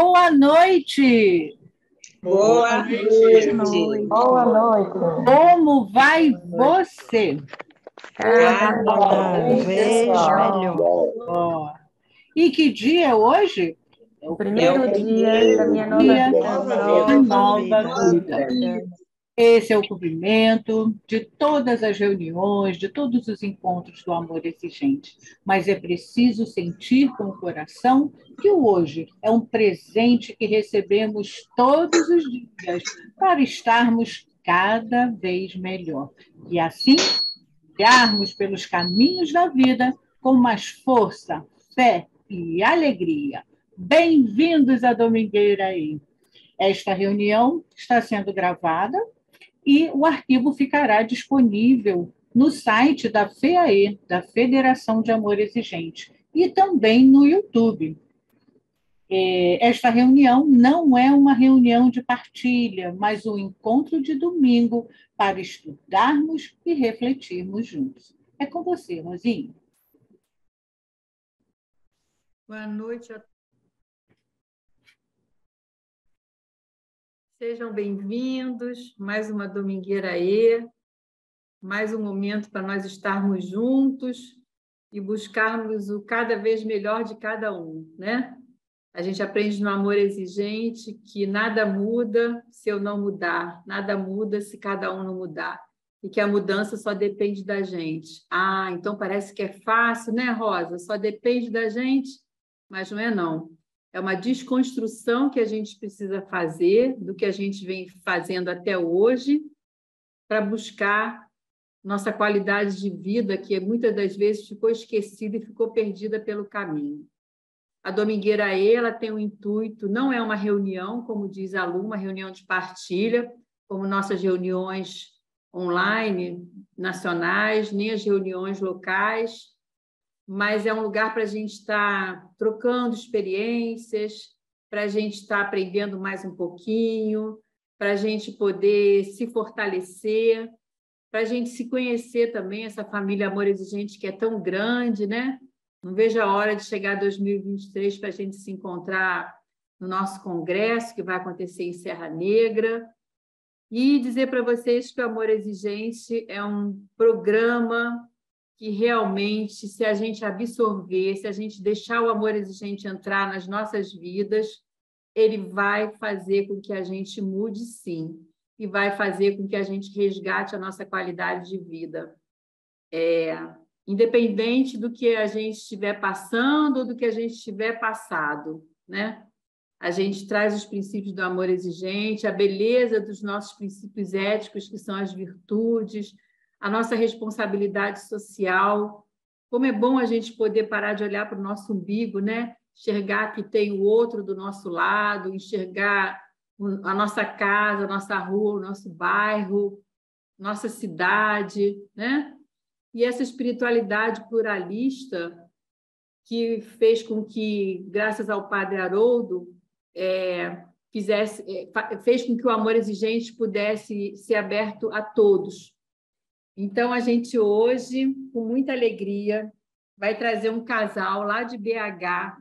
Boa noite! Boa noite! Boa noite! Como vai você? Cada vez melhor. Ó, e que dia é hoje? O primeiro dia da minha nova vida. Esse é o cumprimento de todas as reuniões, de todos os encontros do amor exigente. Mas é preciso sentir com o coração que o hoje é um presente que recebemos todos os dias para estarmos cada vez melhor. E assim, guiarmos pelos caminhos da vida com mais força, fé e alegria. Bem-vindos à Domingueira aí. Esta reunião está sendo gravada e o arquivo ficará disponível no site da FEAE, da Federação de Amor Exigente, e também no YouTube. Esta reunião não é uma reunião de partilha, mas um encontro de domingo para estudarmos e refletirmos juntos. É com você, Rosinha. Boa noite a todos. Sejam bem-vindos, mais uma Domingueira aí, mais um momento para nós estarmos juntos e buscarmos o cada vez melhor de cada um, né? A gente aprende no amor exigente que nada muda se eu não mudar, nada muda se cada um não mudar, e que a mudança só depende da gente. Ah, então parece que é fácil, né, Rosa? Só depende da gente, mas não é não. É uma desconstrução que a gente precisa fazer do que a gente vem fazendo até hoje para buscar nossa qualidade de vida, que muitas das vezes ficou esquecida e ficou perdida pelo caminho. A Domingueira ela tem um intuito, não é uma reunião, como diz a Lu, uma reunião de partilha, como nossas reuniões online, nacionais, nem as reuniões locais, mas é um lugar para a gente estar trocando experiências, para a gente estar aprendendo mais um pouquinho, para a gente poder se fortalecer, para a gente se conhecer também, essa família Amor Exigente que é tão grande, né? Não vejo a hora de chegar 2023 para a gente se encontrar no nosso congresso, que vai acontecer em Serra Negra, e dizer para vocês que o Amor Exigente é um programa que realmente, se a gente absorver, se a gente deixar o amor exigente entrar nas nossas vidas, ele vai fazer com que a gente mude, sim, e vai fazer com que a gente resgate a nossa qualidade de vida. Independente do que a gente estiver passando ou do que a gente estiver passado, né? A gente traz os princípios do amor exigente, a beleza dos nossos princípios éticos, que são as virtudes, a nossa responsabilidade social. Como é bom a gente poder parar de olhar para o nosso umbigo, né? Enxergar que tem o outro do nosso lado, enxergar a nossa casa, a nossa rua, o nosso bairro, nossa cidade, né? E essa espiritualidade pluralista que fez com que, graças ao Padre Haroldo, fez com que o amor exigente pudesse ser aberto a todos. Então, a gente hoje, com muita alegria, vai trazer um casal lá de BH,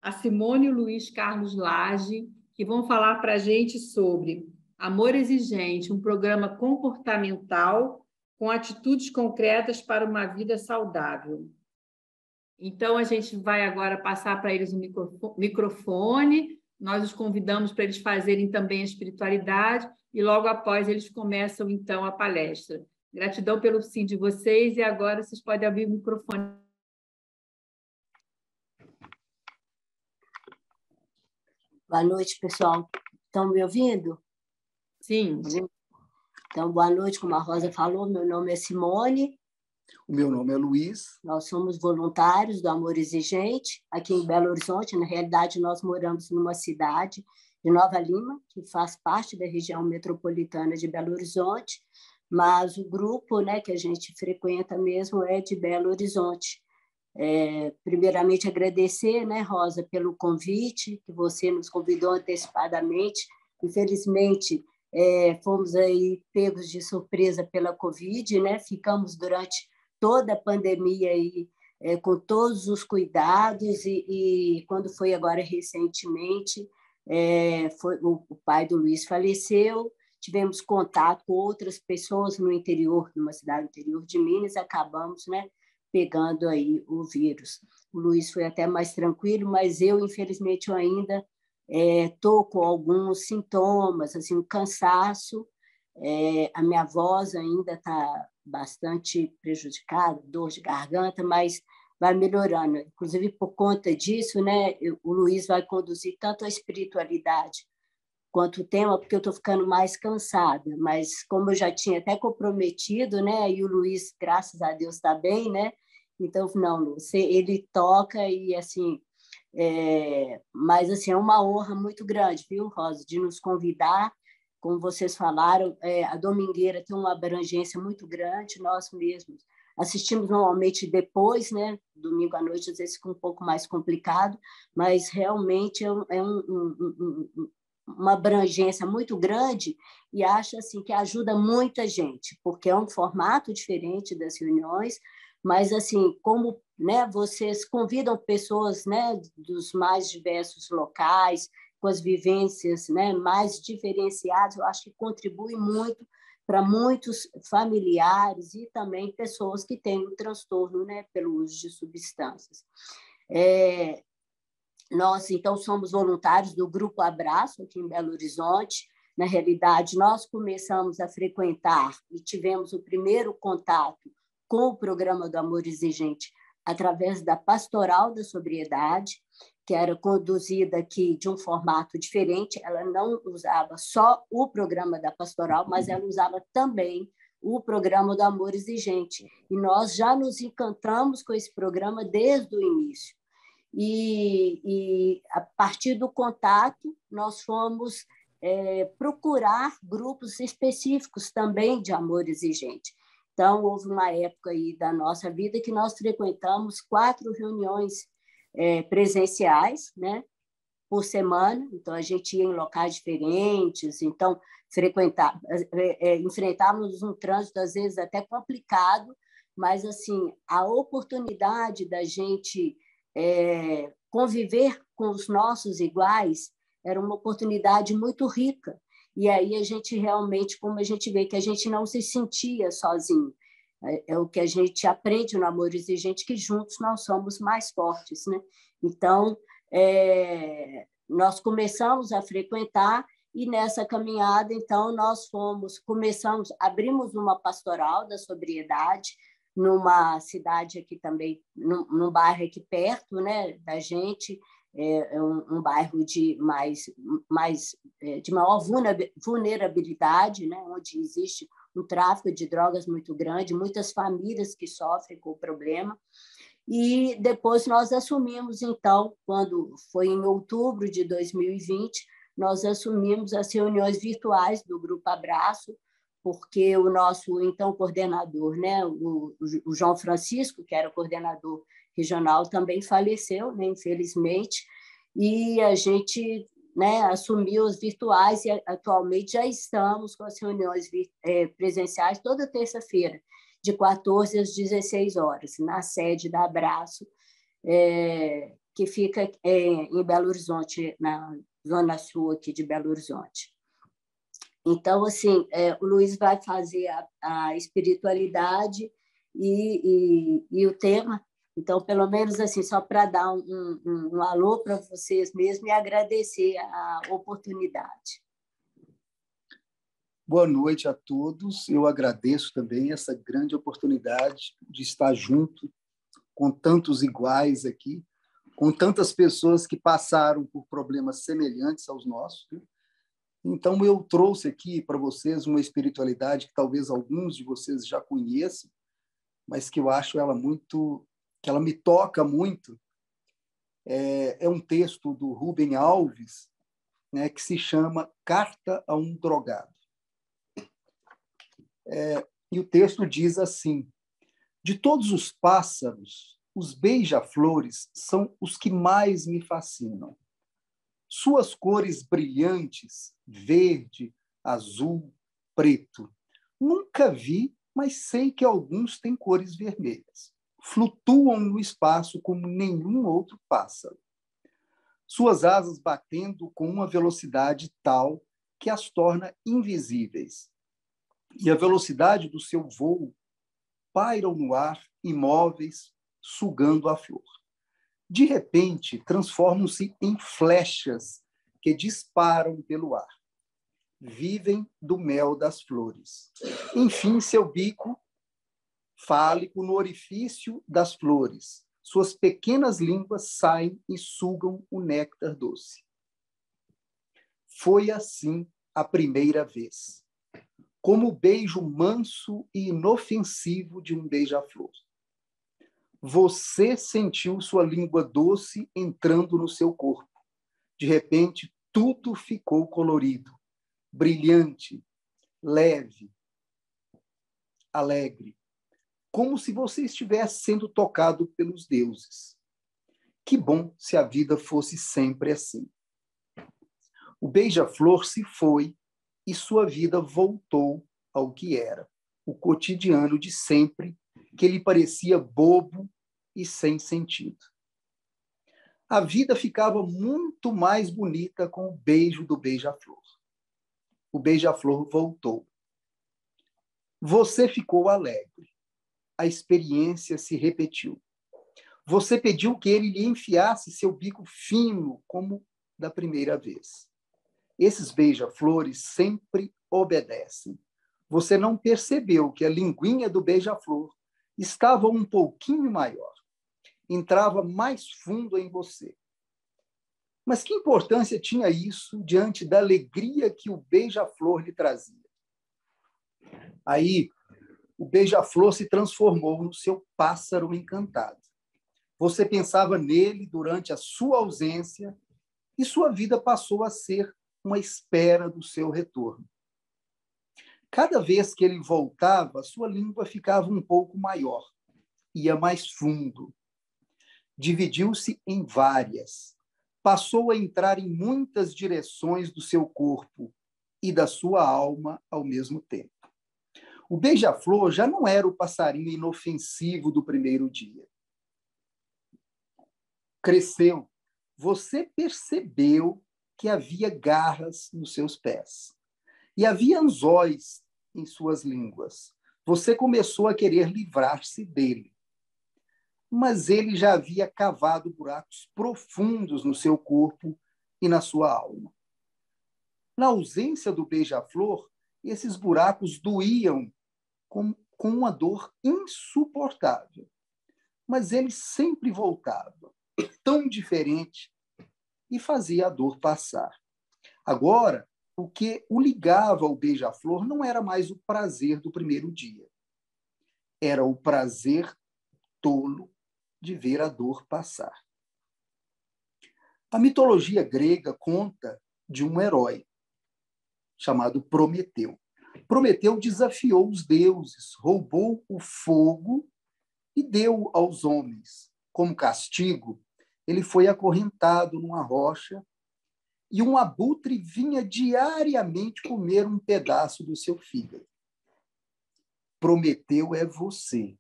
a Simone e o Luiz Carlos Lage, que vão falar para a gente sobre Amor Exigente, um programa comportamental com atitudes concretas para uma vida saudável. Então, a gente vai agora passar para eles o microfone, nós os convidamos para eles fazerem também a espiritualidade e logo após eles começam, então, a palestra. Gratidão pelo sim de vocês e agora vocês podem abrir o microfone. Boa noite, pessoal. Estão me ouvindo? Sim. Então, boa noite, como a Rosa falou, meu nome é Simone. O meu nome é Luiz. Nós somos voluntários do Amor Exigente, aqui em Belo Horizonte. Na realidade, nós moramos numa cidade de Nova Lima, que faz parte da região metropolitana de Belo Horizonte, mas o grupo, né, que a gente frequenta mesmo é de Belo Horizonte. Primeiramente, agradecer, né, Rosa, pelo convite, que você nos convidou antecipadamente. Infelizmente, fomos aí pegos de surpresa pela Covid, né? Ficamos durante toda a pandemia aí com todos os cuidados, e quando foi agora recentemente, o pai do Luiz faleceu, tivemos contato com outras pessoas no interior, numa cidade interior de Minas, acabamos, né, pegando aí o vírus. O Luiz foi até mais tranquilo, mas infelizmente, eu ainda estou com alguns sintomas, assim, um cansaço, a minha voz ainda está bastante prejudicada, dor de garganta, mas vai melhorando. Inclusive, por conta disso, né, o Luiz vai conduzir tanto a espiritualidade quanto o tema, porque eu estou ficando mais cansada. Mas como eu já tinha até comprometido, né, e o Luiz, graças a Deus, está bem, né? Então, não, Lu, ele toca e, assim, mas, assim, é uma honra muito grande, viu, Rosa, de nos convidar. Como vocês falaram, a Domingueira tem uma abrangência muito grande, nós mesmos assistimos normalmente depois, né? Domingo à noite, às vezes fica um pouco mais complicado, mas realmente uma abrangência muito grande, e acho assim, que ajuda muita gente, porque é um formato diferente das reuniões, mas, assim, como, né, vocês convidam pessoas, né, dos mais diversos locais, com as vivências, né, mais diferenciadas, eu acho que contribui muito para muitos familiares e também pessoas que têm um transtorno, né, pelo uso de substâncias. Nós, então, somos voluntários do Grupo Abraço, aqui em Belo Horizonte. Na realidade, nós começamos a frequentar e tivemos o primeiro contato com o programa do Amor Exigente através da Pastoral da Sobriedade, que era conduzida aqui de um formato diferente. Ela não usava só o programa da Pastoral, mas ela usava também o programa do Amor Exigente. E nós já nos encantamos com esse programa desde o início. E a partir do contato, nós fomos procurar grupos específicos também de amor exigente. Então, houve uma época aí da nossa vida que nós frequentamos 4 reuniões presenciais, né, por semana. Então, a gente ia em locais diferentes, então enfrentávamos um trânsito, às vezes, até complicado, mas, assim, a oportunidade da gente conviver com os nossos iguais era uma oportunidade muito rica. E aí a gente realmente, como a gente vê que a gente não se sentia sozinho, é o que a gente aprende no Amor Exigente, que juntos nós somos mais fortes, né? Então, nós começamos a frequentar, e nessa caminhada, então, nós abrimos uma pastoral da sobriedade, numa cidade aqui também, num bairro aqui perto, né, da gente, um bairro de maior vulnerabilidade, né, onde existe um tráfico de drogas muito grande, muitas famílias que sofrem com o problema. E depois nós assumimos, então, quando foi em outubro de 2020, nós assumimos as reuniões virtuais do Grupo Abraço, porque o nosso, então, coordenador, né, o João Francisco, que era o coordenador regional, também faleceu, né, infelizmente, e a gente, né, assumiu os virtuais, e atualmente já estamos com as reuniões presenciais toda terça-feira, de 14 às 16 horas, na sede da Abraço, que fica em Belo Horizonte, na zona sul aqui de Belo Horizonte. Então, assim, o Luiz vai fazer a espiritualidade e o tema. Então, pelo menos, assim, só para dar um alô para vocês mesmos e agradecer a oportunidade. Boa noite a todos. Eu agradeço também essa grande oportunidade de estar junto com tantos iguais aqui, com tantas pessoas que passaram por problemas semelhantes aos nossos. Então, eu trouxe aqui para vocês uma espiritualidade que talvez alguns de vocês já conheçam, mas que eu acho que ela me toca muito. É um texto do Rubem Alves, né, que se chama Carta a um Drogado. E o texto diz assim: de todos os pássaros, os beija-flores são os que mais me fascinam. Suas cores brilhantes, verde, azul, preto. Nunca vi, mas sei que alguns têm cores vermelhas. flutuam no espaço como nenhum outro pássaro. Suas asas batendo com uma velocidade tal que as torna invisíveis. E a velocidade do seu voo pairam no ar, imóveis, sugando a flor. De repente, transformam-se em flechas que disparam pelo ar. Vivem do mel das flores. Enfim, seu bico fálico no orifício das flores. Suas pequenas línguas saem e sugam o néctar doce. Foi assim a primeira vez, como o beijo manso e inofensivo de um beija-flor. Você sentiu sua língua doce entrando no seu corpo. De repente, tudo ficou colorido, brilhante, leve, alegre, como se você estivesse sendo tocado pelos deuses. Que bom se a vida fosse sempre assim. O beija-flor se foi e sua vida voltou ao que era, o cotidiano de sempre, que lhe parecia bobo e sem sentido. A vida ficava muito mais bonita com o beijo do beija-flor. O beija-flor voltou. Você ficou alegre. A experiência se repetiu. Você pediu que ele lhe enfiasse seu bico fino, como da primeira vez. Esses beija-flores sempre obedecem. Você não percebeu que a linguinha do beija-flor estava um pouquinho maior. Entrava mais fundo em você. Mas que importância tinha isso diante da alegria que o beija-flor lhe trazia? Aí, o beija-flor se transformou no seu pássaro encantado. Você pensava nele durante a sua ausência e sua vida passou a ser uma espera do seu retorno. Cada vez que ele voltava, sua língua ficava um pouco maior, ia mais fundo. Dividiu-se em várias. Passou a entrar em muitas direções do seu corpo e da sua alma ao mesmo tempo. O beija-flor já não era o passarinho inofensivo do primeiro dia. Cresceu. Você percebeu que havia garras nos seus pés. E havia anzóis em suas línguas. Você começou a querer livrar-se dele. Mas ele já havia cavado buracos profundos no seu corpo e na sua alma. Na ausência do beija-flor, esses buracos doíam com uma dor insuportável. Mas ele sempre voltava, tão diferente, e fazia a dor passar. Agora, o que o ligava ao beija-flor não era mais o prazer do primeiro dia. Era o prazer tolo de ver a dor passar. A mitologia grega conta de um herói chamado Prometeu. Prometeu desafiou os deuses, roubou o fogo e deu aos homens. Como castigo, ele foi acorrentado numa rocha e um abutre vinha diariamente comer um pedaço do seu fígado. Prometeu é você.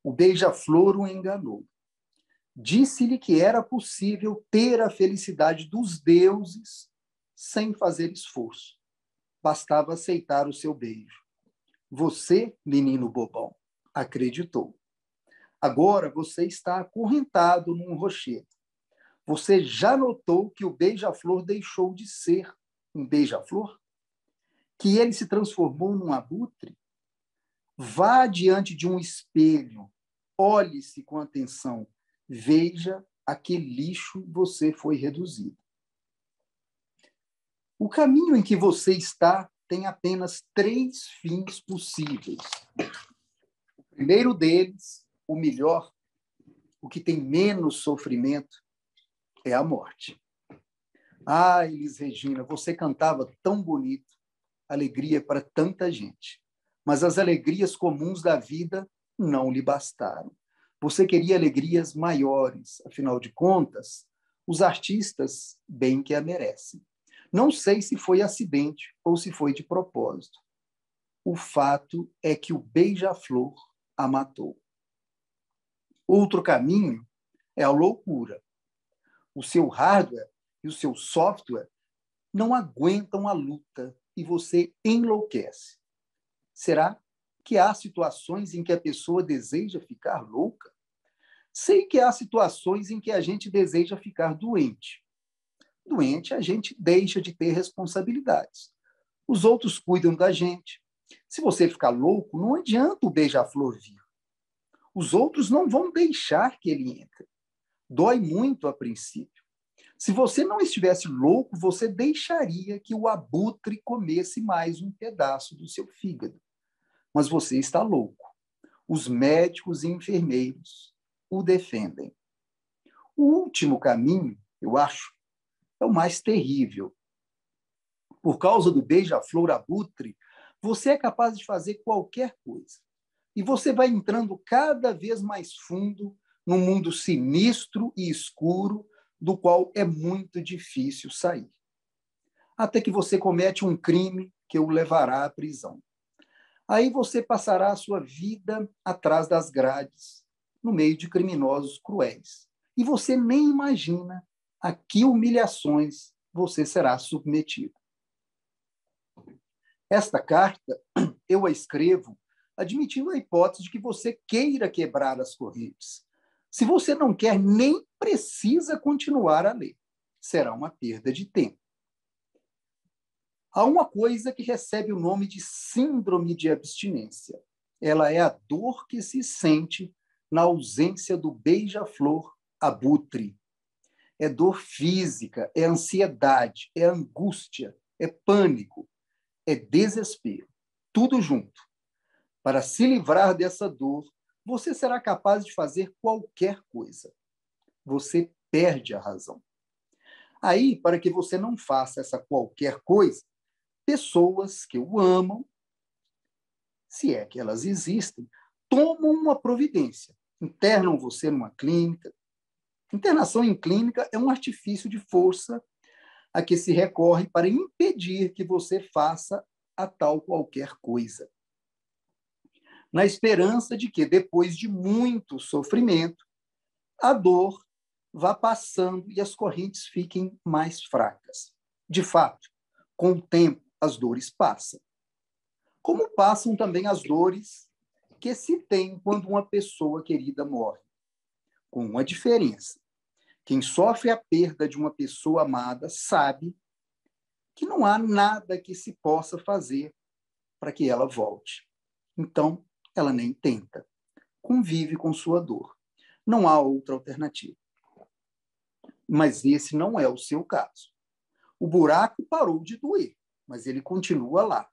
O beija-flor o enganou. Disse-lhe que era possível ter a felicidade dos deuses sem fazer esforço. Bastava aceitar o seu beijo. Você, menino bobão, acreditou. Agora você está acorrentado num rochedo. Você já notou que o beija-flor deixou de ser um beija-flor? Que ele se transformou num abutre? Vá diante de um espelho, olhe-se com atenção, veja a que lixo você foi reduzido. O caminho em que você está tem apenas 3 fins possíveis. O primeiro deles, o melhor, o que tem menos sofrimento, é a morte. Ah, Elis Regina, você cantava tão bonito, alegria para tanta gente. Mas as alegrias comuns da vida não lhe bastaram. Você queria alegrias maiores, afinal de contas, os artistas bem que a merecem. Não sei se foi acidente ou se foi de propósito. O fato é que o beija-flor a matou. Outro caminho é a loucura. O seu hardware e o seu software não aguentam a luta e você enlouquece. Será que há situações em que a pessoa deseja ficar louca? Sei que há situações em que a gente deseja ficar doente. Doente, a gente deixa de ter responsabilidades. Os outros cuidam da gente. Se você ficar louco, não adianta o beija-flor vir. Os outros não vão deixar que ele entre. Dói muito a princípio. Se você não estivesse louco, você deixaria que o abutre comesse mais um pedaço do seu fígado. Mas você está louco. Os médicos e enfermeiros o defendem. O último caminho, eu acho, é o mais terrível. Por causa do beija-flor abutre, você é capaz de fazer qualquer coisa. E você vai entrando cada vez mais fundo num mundo sinistro e escuro, do qual é muito difícil sair. Até que você comete um crime que o levará à prisão. Aí você passará a sua vida atrás das grades, no meio de criminosos cruéis. E você nem imagina a que humilhações você será submetido. Esta carta eu a escrevo admitindo a hipótese de que você queira quebrar as correntes. Se você não quer, nem precisa continuar a ler. Será uma perda de tempo. Há uma coisa que recebe o nome de síndrome de abstinência. Ela é a dor que se sente na ausência do beija-flor abutre. É dor física, é ansiedade, é angústia, é pânico, é desespero. Tudo junto. Para se livrar dessa dor, você será capaz de fazer qualquer coisa. Você perde a razão. Aí, para que você não faça essa qualquer coisa, pessoas que o amam, se é que elas existem, tomam uma providência. Internam você numa clínica. Internação em clínica é um artifício de força a que se recorre para impedir que você faça a tal qualquer coisa. Na esperança de que, depois de muito sofrimento, a dor vá passando e as correntes fiquem mais fracas. De fato, com o tempo, as dores passam. Como passam também as dores que se tem quando uma pessoa querida morre. Com uma diferença. Quem sofre a perda de uma pessoa amada sabe que não há nada que se possa fazer para que ela volte. Então, ela nem tenta. Convive com sua dor. Não há outra alternativa. Mas esse não é o seu caso. O buraco parou de doer, mas ele continua lá.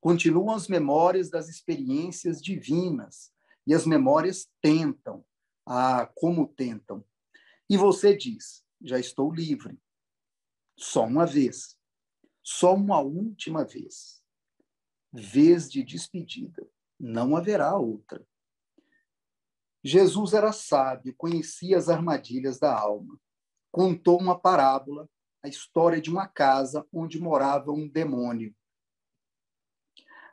Continuam as memórias das experiências divinas. E as memórias tentam. Ah, como tentam. E você diz, já estou livre. Só uma vez. Só uma última vez. Vez de despedida. Não haverá outra. Jesus era sábio, conhecia as armadilhas da alma. Contou uma parábola, a história de uma casa onde morava um demônio.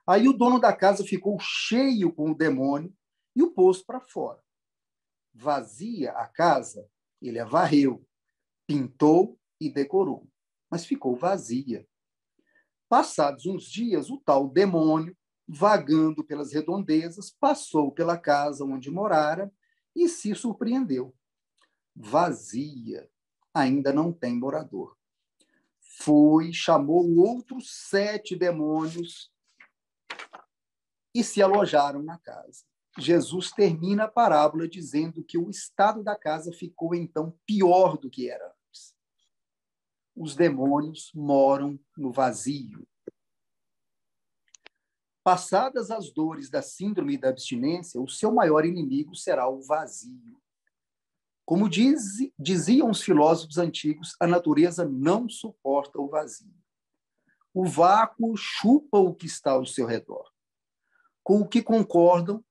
Aí o dono da casa ficou cheio com o demônio e o pôs para fora. Vazia a casa, ele a varreu, pintou e decorou, mas ficou vazia. Passados uns dias, o tal demônio, vagando pelas redondezas, passou pela casa onde morara e se surpreendeu. Vazia, ainda não tem morador. Foi, chamou outros 7 demônios e se alojaram na casa. Jesus termina a parábola dizendo que o estado da casa ficou então pior do que era antes. Os demônios moram no vazio. Passadas as dores da síndrome da abstinência, o seu maior inimigo será o vazio. Como diziam os filósofos antigos, a natureza não suporta o vazio. O vácuo chupa o que está ao seu redor. Com o que concordam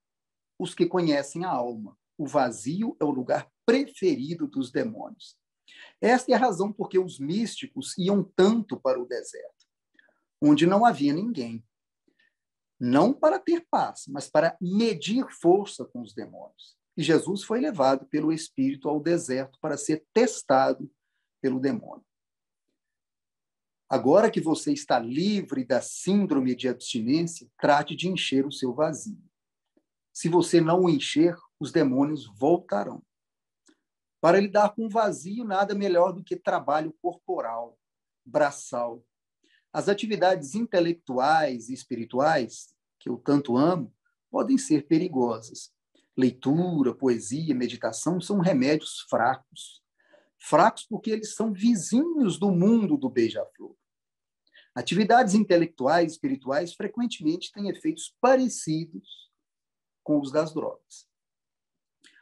os que conhecem a alma. O vazio é o lugar preferido dos demônios. Esta é a razão por que os místicos iam tanto para o deserto, onde não havia ninguém. Não para ter paz, mas para medir força com os demônios. E Jesus foi levado pelo Espírito ao deserto para ser testado pelo demônio. Agora que você está livre da síndrome de abstinência, trate de encher o seu vazio. Se você não o encher, os demônios voltarão. Para lidar com o vazio, nada melhor do que trabalho corporal, braçal. As atividades intelectuais e espirituais, que eu tanto amo, podem ser perigosas. Leitura, poesia, meditação são remédios fracos. Fracos porque eles são vizinhos do mundo do beija-flor. Atividades intelectuais e espirituais frequentemente têm efeitos parecidos com os das drogas.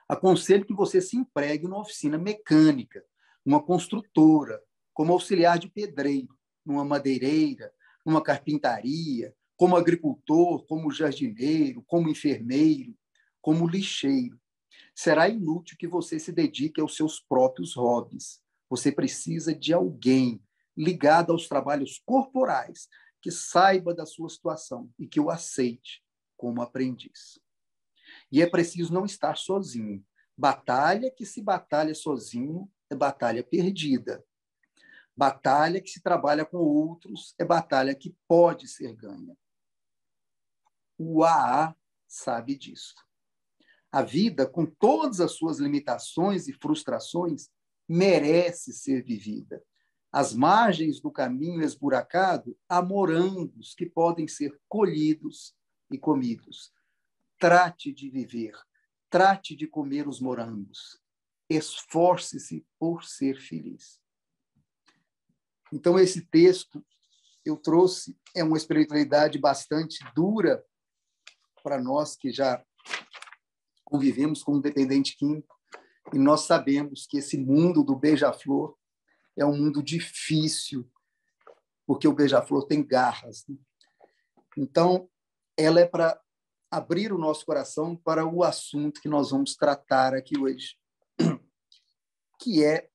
Aconselho que você se empregue numa oficina mecânica, numa construtora, como auxiliar de pedreiro, numa madeireira, numa carpintaria, como agricultor, como jardineiro, como enfermeiro, como lixeiro. Será inútil que você se dedique aos seus próprios hobbies. Você precisa de alguém ligado aos trabalhos corporais, que saiba da sua situação e que o aceite como aprendiz. E é preciso não estar sozinho. Batalha que se batalha sozinho é batalha perdida. Batalha que se trabalha com outros é batalha que pode ser ganha. O AA sabe disso. A vida, com todas as suas limitações e frustrações, merece ser vivida. Às margens do caminho esburacado, há morangos que podem ser colhidos e comidos. Trate de viver, trate de comer os morangos. Esforce-se por ser feliz. Então, esse texto eu trouxe é uma espiritualidade bastante dura para nós que já convivemos com um dependente químico e nós sabemos que esse mundo do beija-flor é um mundo difícil, porque o beija-flor tem garras, né? Então, ela é para abrir o nosso coração para o assunto que nós vamos tratar aqui hoje, que é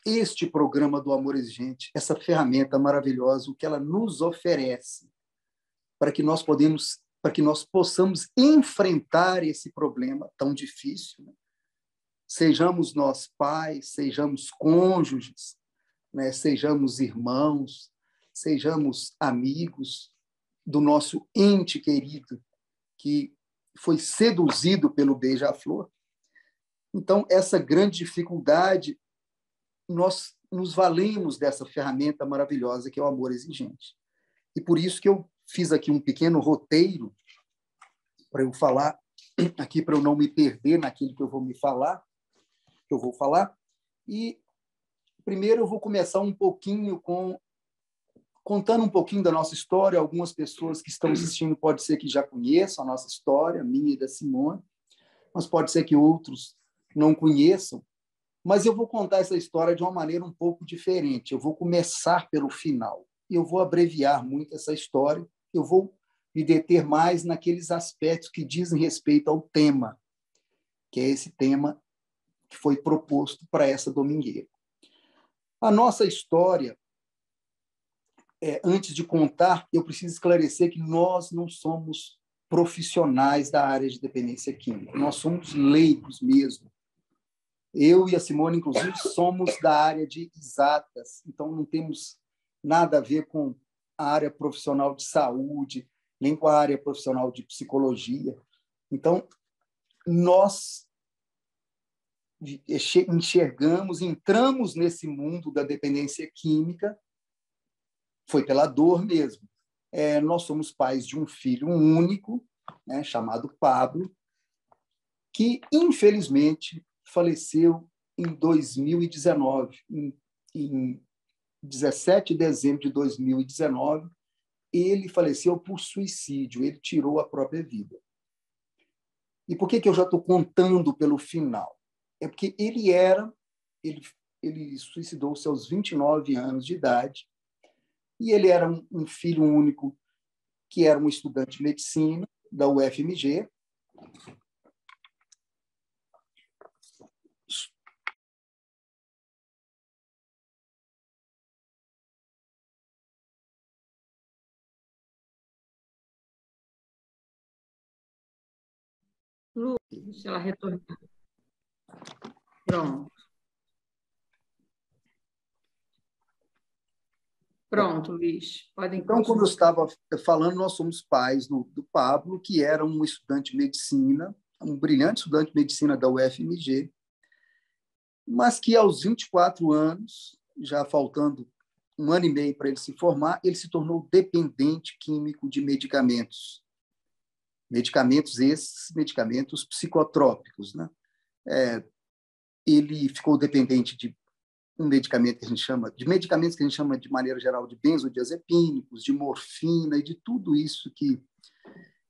este programa do Amor Exigente, essa ferramenta maravilhosa, o que ela nos oferece para que nós possamos enfrentar esse problema tão difícil, né? Sejamos nós pais, sejamos cônjuges, né? Sejamos irmãos, sejamos amigos do nosso ente querido que foi seduzido pelo beija-flor. Então, essa grande dificuldade, nós nos valemos dessa ferramenta maravilhosa que é o amor exigente. E por isso que eu fiz aqui um pequeno roteiro para eu falar aqui, para eu não me perder naquilo que eu vou falar. E primeiro eu vou começar um pouquinho contando um pouquinho da nossa história. Algumas pessoas que estão assistindo pode ser que já conheçam a nossa história, minha e da Simone, mas pode ser que outros não conheçam. Mas eu vou contar essa história de uma maneira um pouco diferente. Eu vou começar pelo final. Eu vou abreviar muito essa história. Eu vou me deter mais naqueles aspectos que dizem respeito ao tema, que é esse tema que foi proposto para essa domingueira. A nossa história, antes de contar, eu preciso esclarecer que nós não somos profissionais da área de dependência química. Nós somos leigos mesmo. Eu e a Simone, inclusive, somos da área de exatas, então não temos nada a ver com a área profissional de saúde, nem com a área profissional de psicologia. Então, nós entramos nesse mundo da dependência química, foi pela dor mesmo. Nós somos pais de um filho único, né, chamado Pablo, que, infelizmente, faleceu em 2019, em 17 de dezembro de 2019, ele faleceu por suicídio, ele tirou a própria vida. E por que eu já estou contando pelo final? É porque ele suicidou-se aos 29 anos de idade, e ele era um filho único, que era um estudante de medicina da UFMG, Lu, deixa ela retornar. Pronto. Pronto, Luiz. Podem Então, continuar. como eu estava falando, nós somos pais do Pablo, que era um estudante de medicina, um brilhante estudante de medicina da UFMG, mas que aos 24 anos, já faltando 1 ano e meio para ele se formar, ele se tornou dependente químico de medicamentos. Medicamentos psicotrópicos, né? Ele ficou dependente de medicamentos que a gente chama de maneira geral de benzodiazepínicos, de morfina e de tudo isso que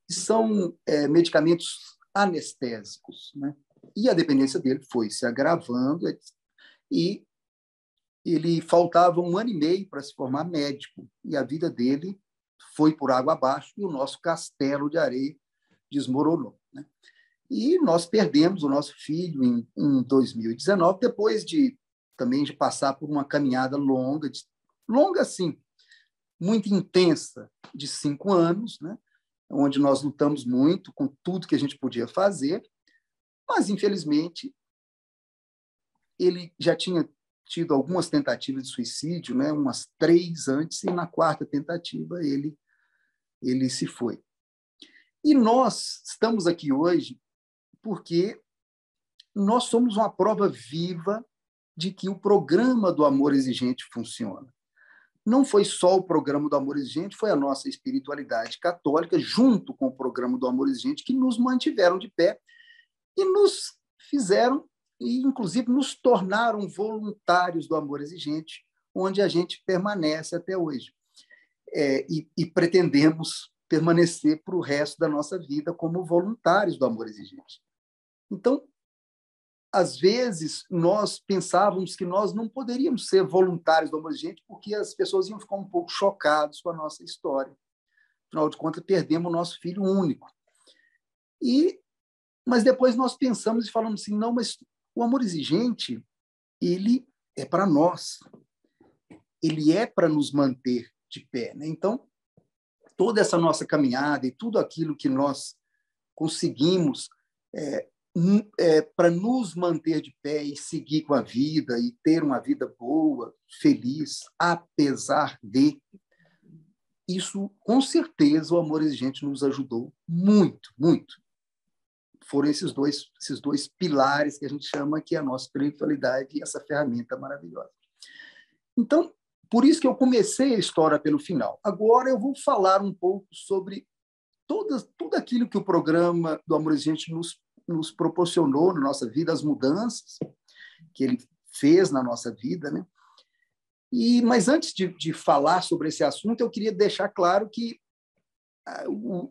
são medicamentos anestésicos, né? E a dependência dele foi se agravando e ele faltava 1 ano e meio para se formar médico e a vida dele foi por água abaixo e o nosso castelo de areia desmoronou, né? E nós perdemos o nosso filho em 2019, depois também de passar por uma caminhada longa assim, muito intensa, de 5 anos, né? Onde nós lutamos muito com tudo que a gente podia fazer, mas, infelizmente, ele já tinha tido algumas tentativas de suicídio, né? Umas 3 antes, e na 4ª tentativa ele se foi. E nós estamos aqui hoje porque nós somos uma prova viva de que o programa do amor exigente funciona. Não foi só o programa do amor exigente, foi a nossa espiritualidade católica, junto com o programa do amor exigente, que nos mantiveram de pé e nos fizeram, e inclusive nos tornaram voluntários do amor exigente, onde a gente permanece até hoje. E pretendemos permanecer para o resto da nossa vida como voluntários do amor exigente. Então, às vezes, nós pensávamos que nós não poderíamos ser voluntários do amor exigente porque as pessoas iam ficar um pouco chocadas com a nossa história. Afinal de contas, perdemos o nosso filho único. Mas depois nós pensamos e falamos assim, não, mas o amor exigente, ele é para nós. Ele é para nos manter de pé, né? Então, toda essa nossa caminhada e tudo aquilo que nós conseguimos para nos manter de pé e seguir com a vida e ter uma vida boa, feliz, apesar de isso, com certeza, o amor exigente nos ajudou muito, muito. Foram esses dois pilares que a gente chama que é a nossa espiritualidade e essa ferramenta maravilhosa. Então, por isso que eu comecei a história pelo final. Agora eu vou falar um pouco sobre tudo aquilo que o programa do amor exigente nos proporcionou na nossa vida, as mudanças que ele fez na nossa vida, né? Mas antes de falar sobre esse assunto, eu queria deixar claro que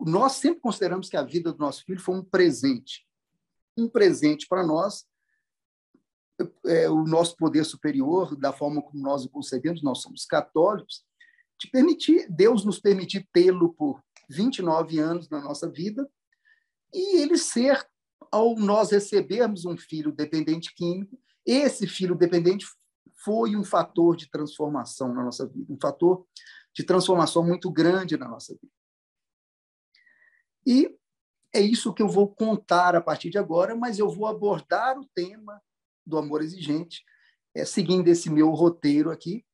nós sempre consideramos que a vida do nosso filho foi um presente para nós, o nosso poder superior, da forma como nós o concebemos, nós somos católicos, Deus nos permitir tê-lo por 29 anos na nossa vida e ele ser, ao nós recebermos um filho dependente químico, esse filho dependente foi um fator de transformação na nossa vida, um fator de transformação muito grande na nossa vida. E é isso que eu vou contar a partir de agora, mas eu vou abordar o tema do amor exigente, seguindo esse meu roteiro aqui,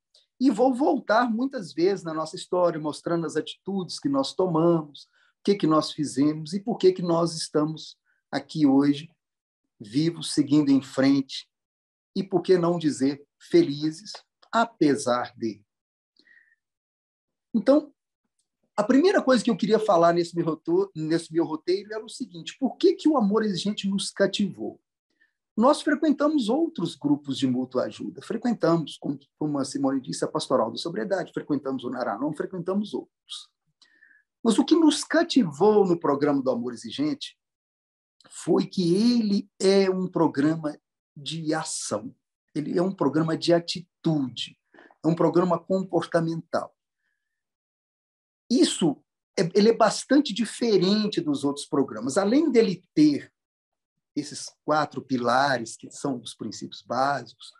e vou voltar muitas vezes na nossa história, mostrando as atitudes que nós tomamos, o que nós fizemos e por que nós estamos aqui hoje, vivos, seguindo em frente, e por que não dizer felizes, apesar de. Então, a primeira coisa que eu queria falar nesse meu roteiro era o seguinte: por que o amor exigente nos cativou? Nós frequentamos outros grupos de mútua ajuda, frequentamos, como a Simone disse, a Pastoral da Sobriedade, frequentamos o Naranon, frequentamos outros. Mas o que nos cativou no programa do amor exigente foi que ele é um programa de ação, ele é um programa de atitude, é um programa comportamental. Ele é bastante diferente dos outros programas. Além dele ter esses 4 pilares, que são os princípios básicos,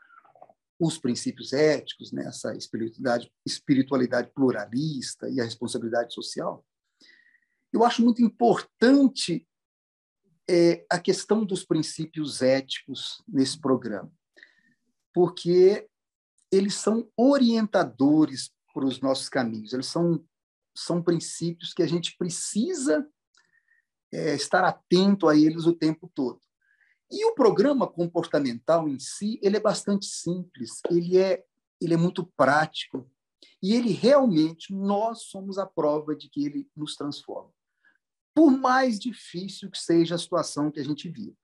os princípios éticos, né? Essa espiritualidade pluralista e a responsabilidade social, eu acho muito importante a questão dos princípios éticos nesse programa, porque eles são orientadores para os nossos caminhos, eles são princípios que a gente precisa estar atento a eles o tempo todo. E o programa comportamental em si, ele é bastante simples, ele é muito prático, e ele realmente, nós somos a prova de que ele nos transforma. Por mais difícil que seja a situação que a gente vive,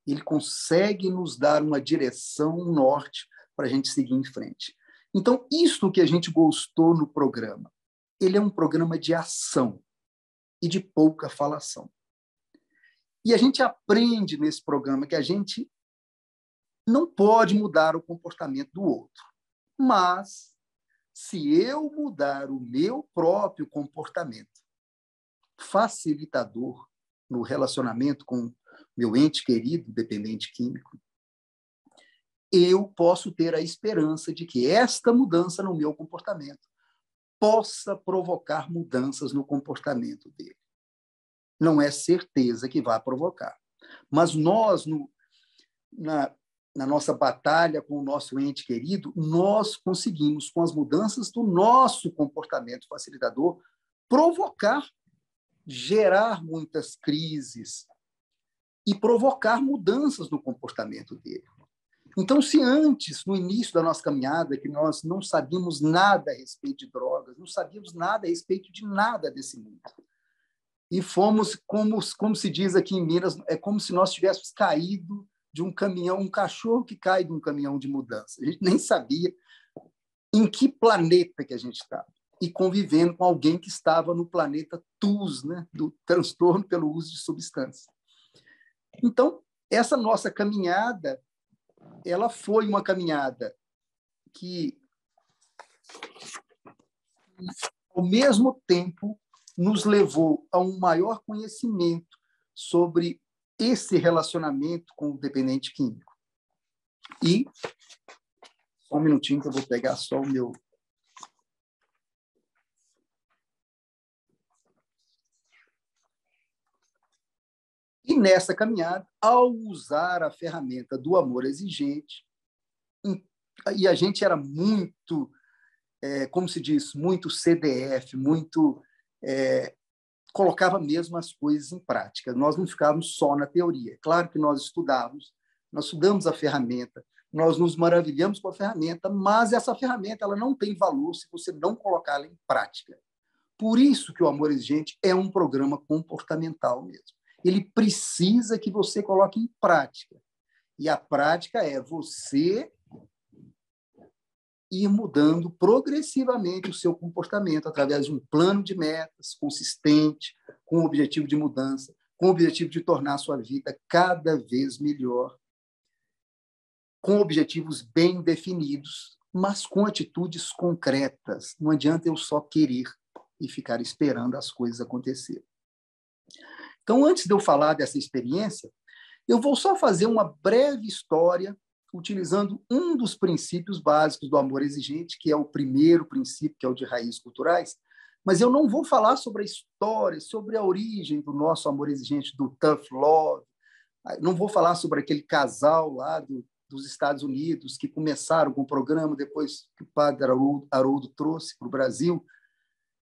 ele consegue nos dar uma direção, um norte, para a gente seguir em frente. Então, isso que a gente gostou no programa, ele é um programa de ação e de pouca falação. E a gente aprende nesse programa que a gente não pode mudar o comportamento do outro, mas se eu mudar o meu próprio comportamento facilitador no relacionamento com meu ente querido, dependente químico, eu posso ter a esperança de que esta mudança no meu comportamento possa provocar mudanças no comportamento dele. Não é certeza que vai provocar. Mas nós, na nossa batalha com o nosso ente querido, nós conseguimos, com as mudanças do nosso comportamento facilitador, provocar, gerar muitas crises e provocar mudanças no comportamento dele. Então, se antes, no início da nossa caminhada, que nós não sabíamos nada a respeito de drogas, não sabíamos nada a respeito de nada desse mundo, e fomos, como se diz aqui em Minas, é como se nós tivéssemos caído de um caminhão, um cachorro que cai de um caminhão de mudança. A gente nem sabia em que planeta que a gente estava, e convivendo com alguém que estava no planeta TUS, né, do transtorno pelo uso de substâncias. Então, essa nossa caminhada, ela foi uma caminhada que, ao mesmo tempo, nos levou a um maior conhecimento sobre esse relacionamento com o dependente químico. E, só um minutinho que eu vou pegar só o meu... E nessa caminhada, ao usar a ferramenta do amor exigente, e a gente era muito, como se diz, muito CDF, muito... colocava mesmo as coisas em prática. Nós não ficávamos só na teoria. Claro que nós estudamos a ferramenta, nós nos maravilhamos com a ferramenta, mas essa ferramenta ela não tem valor se você não colocá-la em prática. Por isso que o Amor Exigente é um programa comportamental mesmo. Ele precisa que você coloque em prática. E a prática é você ir mudando progressivamente o seu comportamento através de um plano de metas consistente, com o objetivo de mudança, com o objetivo de tornar a sua vida cada vez melhor, com objetivos bem definidos, mas com atitudes concretas. Não adianta eu só querer e ficar esperando as coisas acontecerem. Então, antes de eu falar dessa experiência, eu vou só fazer uma breve história utilizando um dos princípios básicos do amor exigente, que é o primeiro princípio, que é o de raízes culturais, mas eu não vou falar sobre a história, sobre a origem do nosso amor exigente, do tough love, não vou falar sobre aquele casal lá dos Estados Unidos que começaram com o programa depois que o padre Haroldo trouxe para o Brasil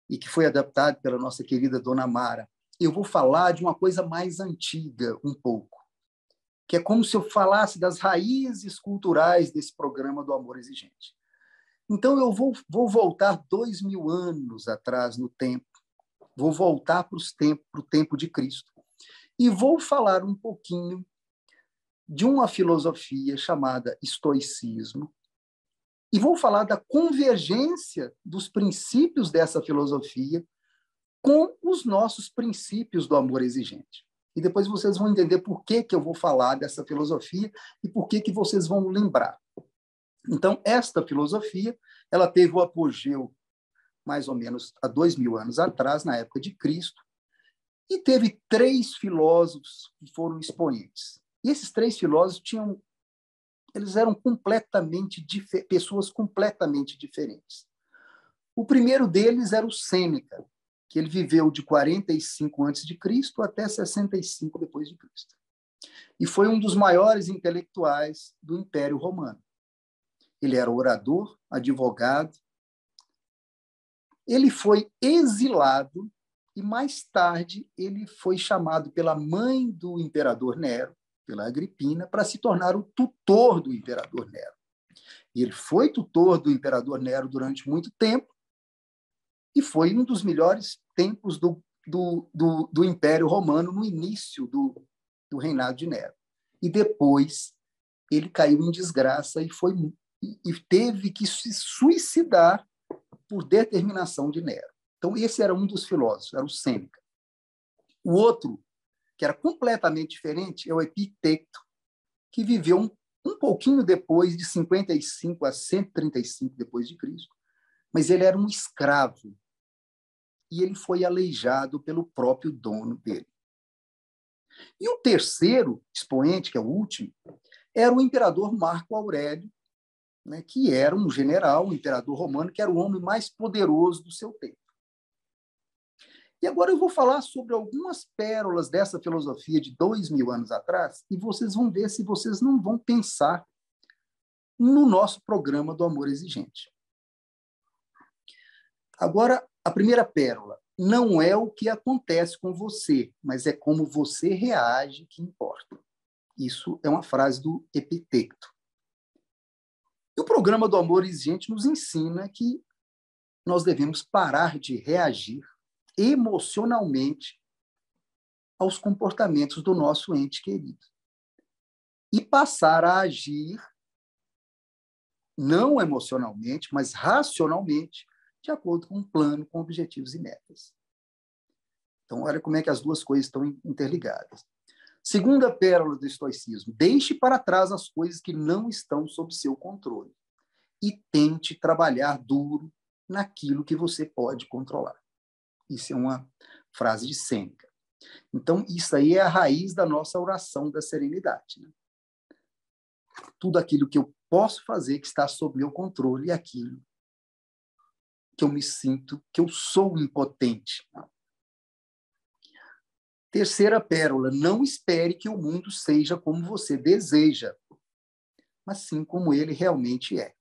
e que foi adaptado pela nossa querida Dona Mara. Eu vou falar de uma coisa mais antiga, um pouco, que é como se eu falasse das raízes culturais desse programa do amor exigente. Então, eu vou voltar 2000 anos atrás no tempo, vou voltar para o tempo de Cristo, e vou falar um pouquinho de uma filosofia chamada estoicismo, e vou falar da convergência dos princípios dessa filosofia com os nossos princípios do amor exigente. E depois vocês vão entender por que eu vou falar dessa filosofia e por que vocês vão lembrar. Então, esta filosofia ela teve o apogeu mais ou menos há 2000 anos atrás, na época de Cristo, e teve 3 filósofos que foram expoentes. E esses 3 filósofos eles eram pessoas completamente diferentes. O primeiro deles era o Sêneca. que ele viveu de 45 a.C. até 65 depois de Cristo. E foi um dos maiores intelectuais do Império Romano. Ele era orador, advogado. Ele foi exilado e, mais tarde, ele foi chamado pela mãe do imperador Nero, pela Agripina, para se tornar o tutor do imperador Nero. E ele foi tutor do imperador Nero durante muito tempo e foi um dos melhores tempos do Império Romano no início do reinado de Nero. E depois ele caiu em desgraça e teve que se suicidar por determinação de Nero. Então, esse era um dos filósofos, era o Sêneca. O outro, que era completamente diferente, é o Epicteto, que viveu um pouquinho depois, de 55 a 135 depois de Cristo, mas ele era um escravo e ele foi aleijado pelo próprio dono dele. E o terceiro expoente, que é o último, era o imperador Marco Aurélio, né, que era um general, um imperador romano, que era o homem mais poderoso do seu tempo. E agora eu vou falar sobre algumas pérolas dessa filosofia de 2000 anos atrás, e vocês vão ver se vocês não vão pensar no nosso programa do Amor Exigente. Agora, a primeira pérola: não é o que acontece com você, mas é como você reage que importa. Isso é uma frase do Epicteto. E o programa do Amor Exigente nos ensina que nós devemos parar de reagir emocionalmente aos comportamentos do nosso ente querido e passar a agir não emocionalmente, mas racionalmente, de acordo com um plano, com objetivos e metas. Então, olha como é que as duas coisas estão interligadas. Segunda pérola do estoicismo: deixe para trás as coisas que não estão sob seu controle e tente trabalhar duro naquilo que você pode controlar. Isso é uma frase de Sêneca. Então, isso aí é a raiz da nossa oração da serenidade, né? Tudo aquilo que eu posso fazer que está sob meu controle e aquilo que eu me sinto, que eu sou impotente. Terceira pérola: não espere que o mundo seja como você deseja, mas sim como ele realmente é.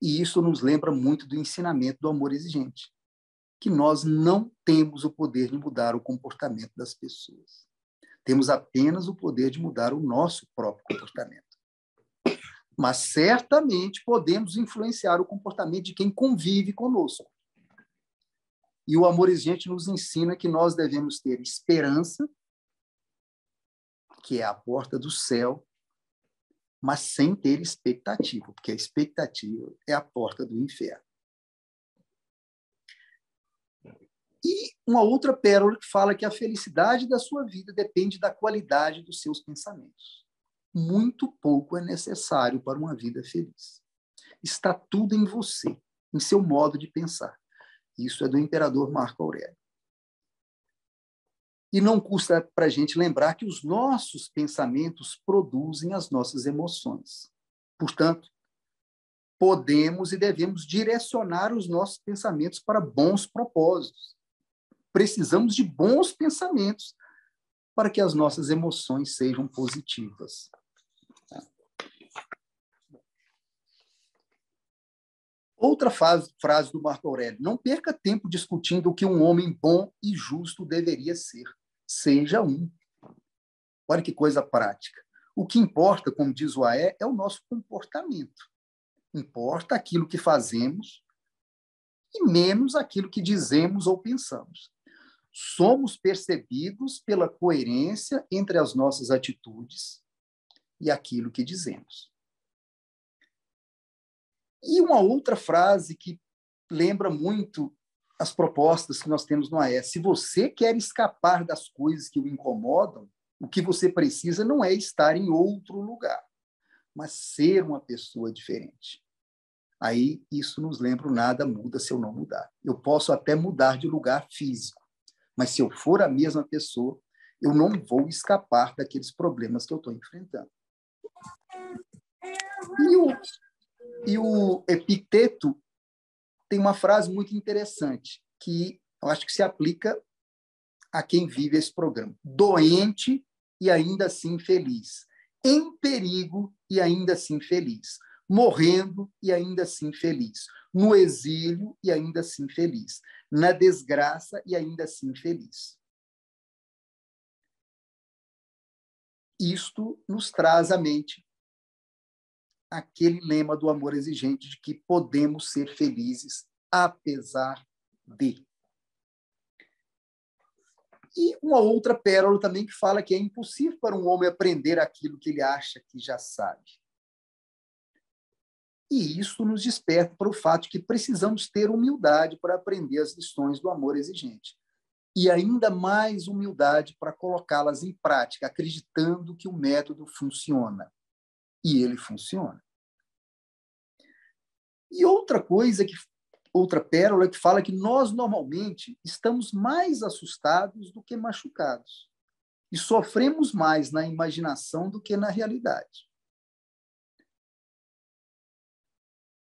E isso nos lembra muito do ensinamento do amor exigente, que nós não temos o poder de mudar o comportamento das pessoas. Temos apenas o poder de mudar o nosso próprio comportamento. Mas certamente podemos influenciar o comportamento de quem convive conosco. E o amor exigente nos ensina que nós devemos ter esperança, que é a porta do céu, mas sem ter expectativa, porque a expectativa é a porta do inferno. E uma outra pérola que fala que a felicidade da sua vida depende da qualidade dos seus pensamentos. Muito pouco é necessário para uma vida feliz. Está tudo em você, em seu modo de pensar. Isso é do imperador Marco Aurélio. E não custa para a gente lembrar que os nossos pensamentos produzem as nossas emoções. Portanto, podemos e devemos direcionar os nossos pensamentos para bons propósitos. Precisamos de bons pensamentos para que as nossas emoções sejam positivas. Outra frase do Marco Aurélio: não perca tempo discutindo o que um homem bom e justo deveria ser. Seja um. Olha que coisa prática. O que importa, como diz o Aé, é o nosso comportamento. Importa aquilo que fazemos e menos aquilo que dizemos ou pensamos. Somos percebidos pela coerência entre as nossas atitudes e aquilo que dizemos. E uma outra frase que lembra muito as propostas que nós temos no AE: se você quer escapar das coisas que o incomodam, o que você precisa não é estar em outro lugar, mas ser uma pessoa diferente. Aí isso nos lembra: o nada muda se eu não mudar. Eu posso até mudar de lugar físico, mas se eu for a mesma pessoa, eu não vou escapar daqueles problemas que eu estou enfrentando. E o Epicteto tem uma frase muito interessante, que eu acho que se aplica a quem vive esse programa. Doente e ainda assim feliz. Em perigo e ainda assim feliz. Morrendo e ainda assim feliz. No exílio e ainda assim feliz. Na desgraça e ainda assim feliz. Isto nos traz à mente aquele lema do amor exigente de que podemos ser felizes apesar de. E uma outra pérola também que fala que é impossível para um homem aprender aquilo que ele acha que já sabe. E isso nos desperta para o fato de que precisamos ter humildade para aprender as lições do amor exigente. E ainda mais humildade para colocá-las em prática, acreditando que o método funciona. E ele funciona. E outra coisa, outra pérola que fala que nós, normalmente, estamos mais assustados do que machucados. E sofremos mais na imaginação do que na realidade.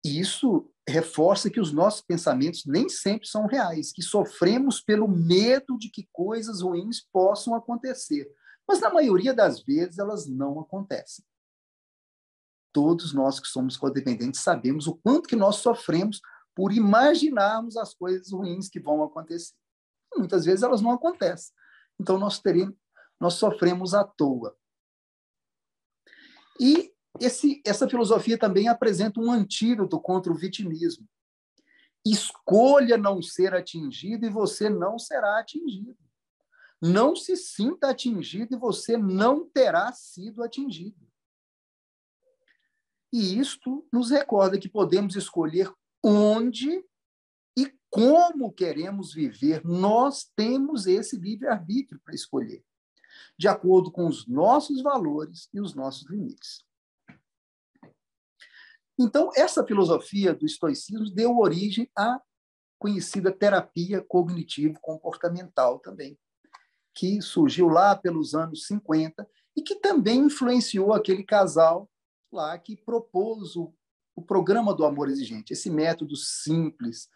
E isso reforça que os nossos pensamentos nem sempre são reais, que sofremos pelo medo de que coisas ruins possam acontecer. Mas, na maioria das vezes, elas não acontecem. Todos nós que somos codependentes sabemos o quanto que nós sofremos por imaginarmos as coisas ruins que vão acontecer. Muitas vezes elas não acontecem. Então, nós sofremos à toa. E essa filosofia também apresenta um antídoto contra o vitimismo. Escolha não ser atingido e você não será atingido. Não se sinta atingido e você não terá sido atingido. E isto nos recorda que podemos escolher onde e como queremos viver. Nós temos esse livre-arbítrio para escolher, de acordo com os nossos valores e os nossos limites. Então, essa filosofia do estoicismo deu origem à conhecida terapia cognitivo-comportamental também, que surgiu lá pelos anos 50 e que também influenciou aquele casal lá que propôs o programa do amor exigente, esse método simples,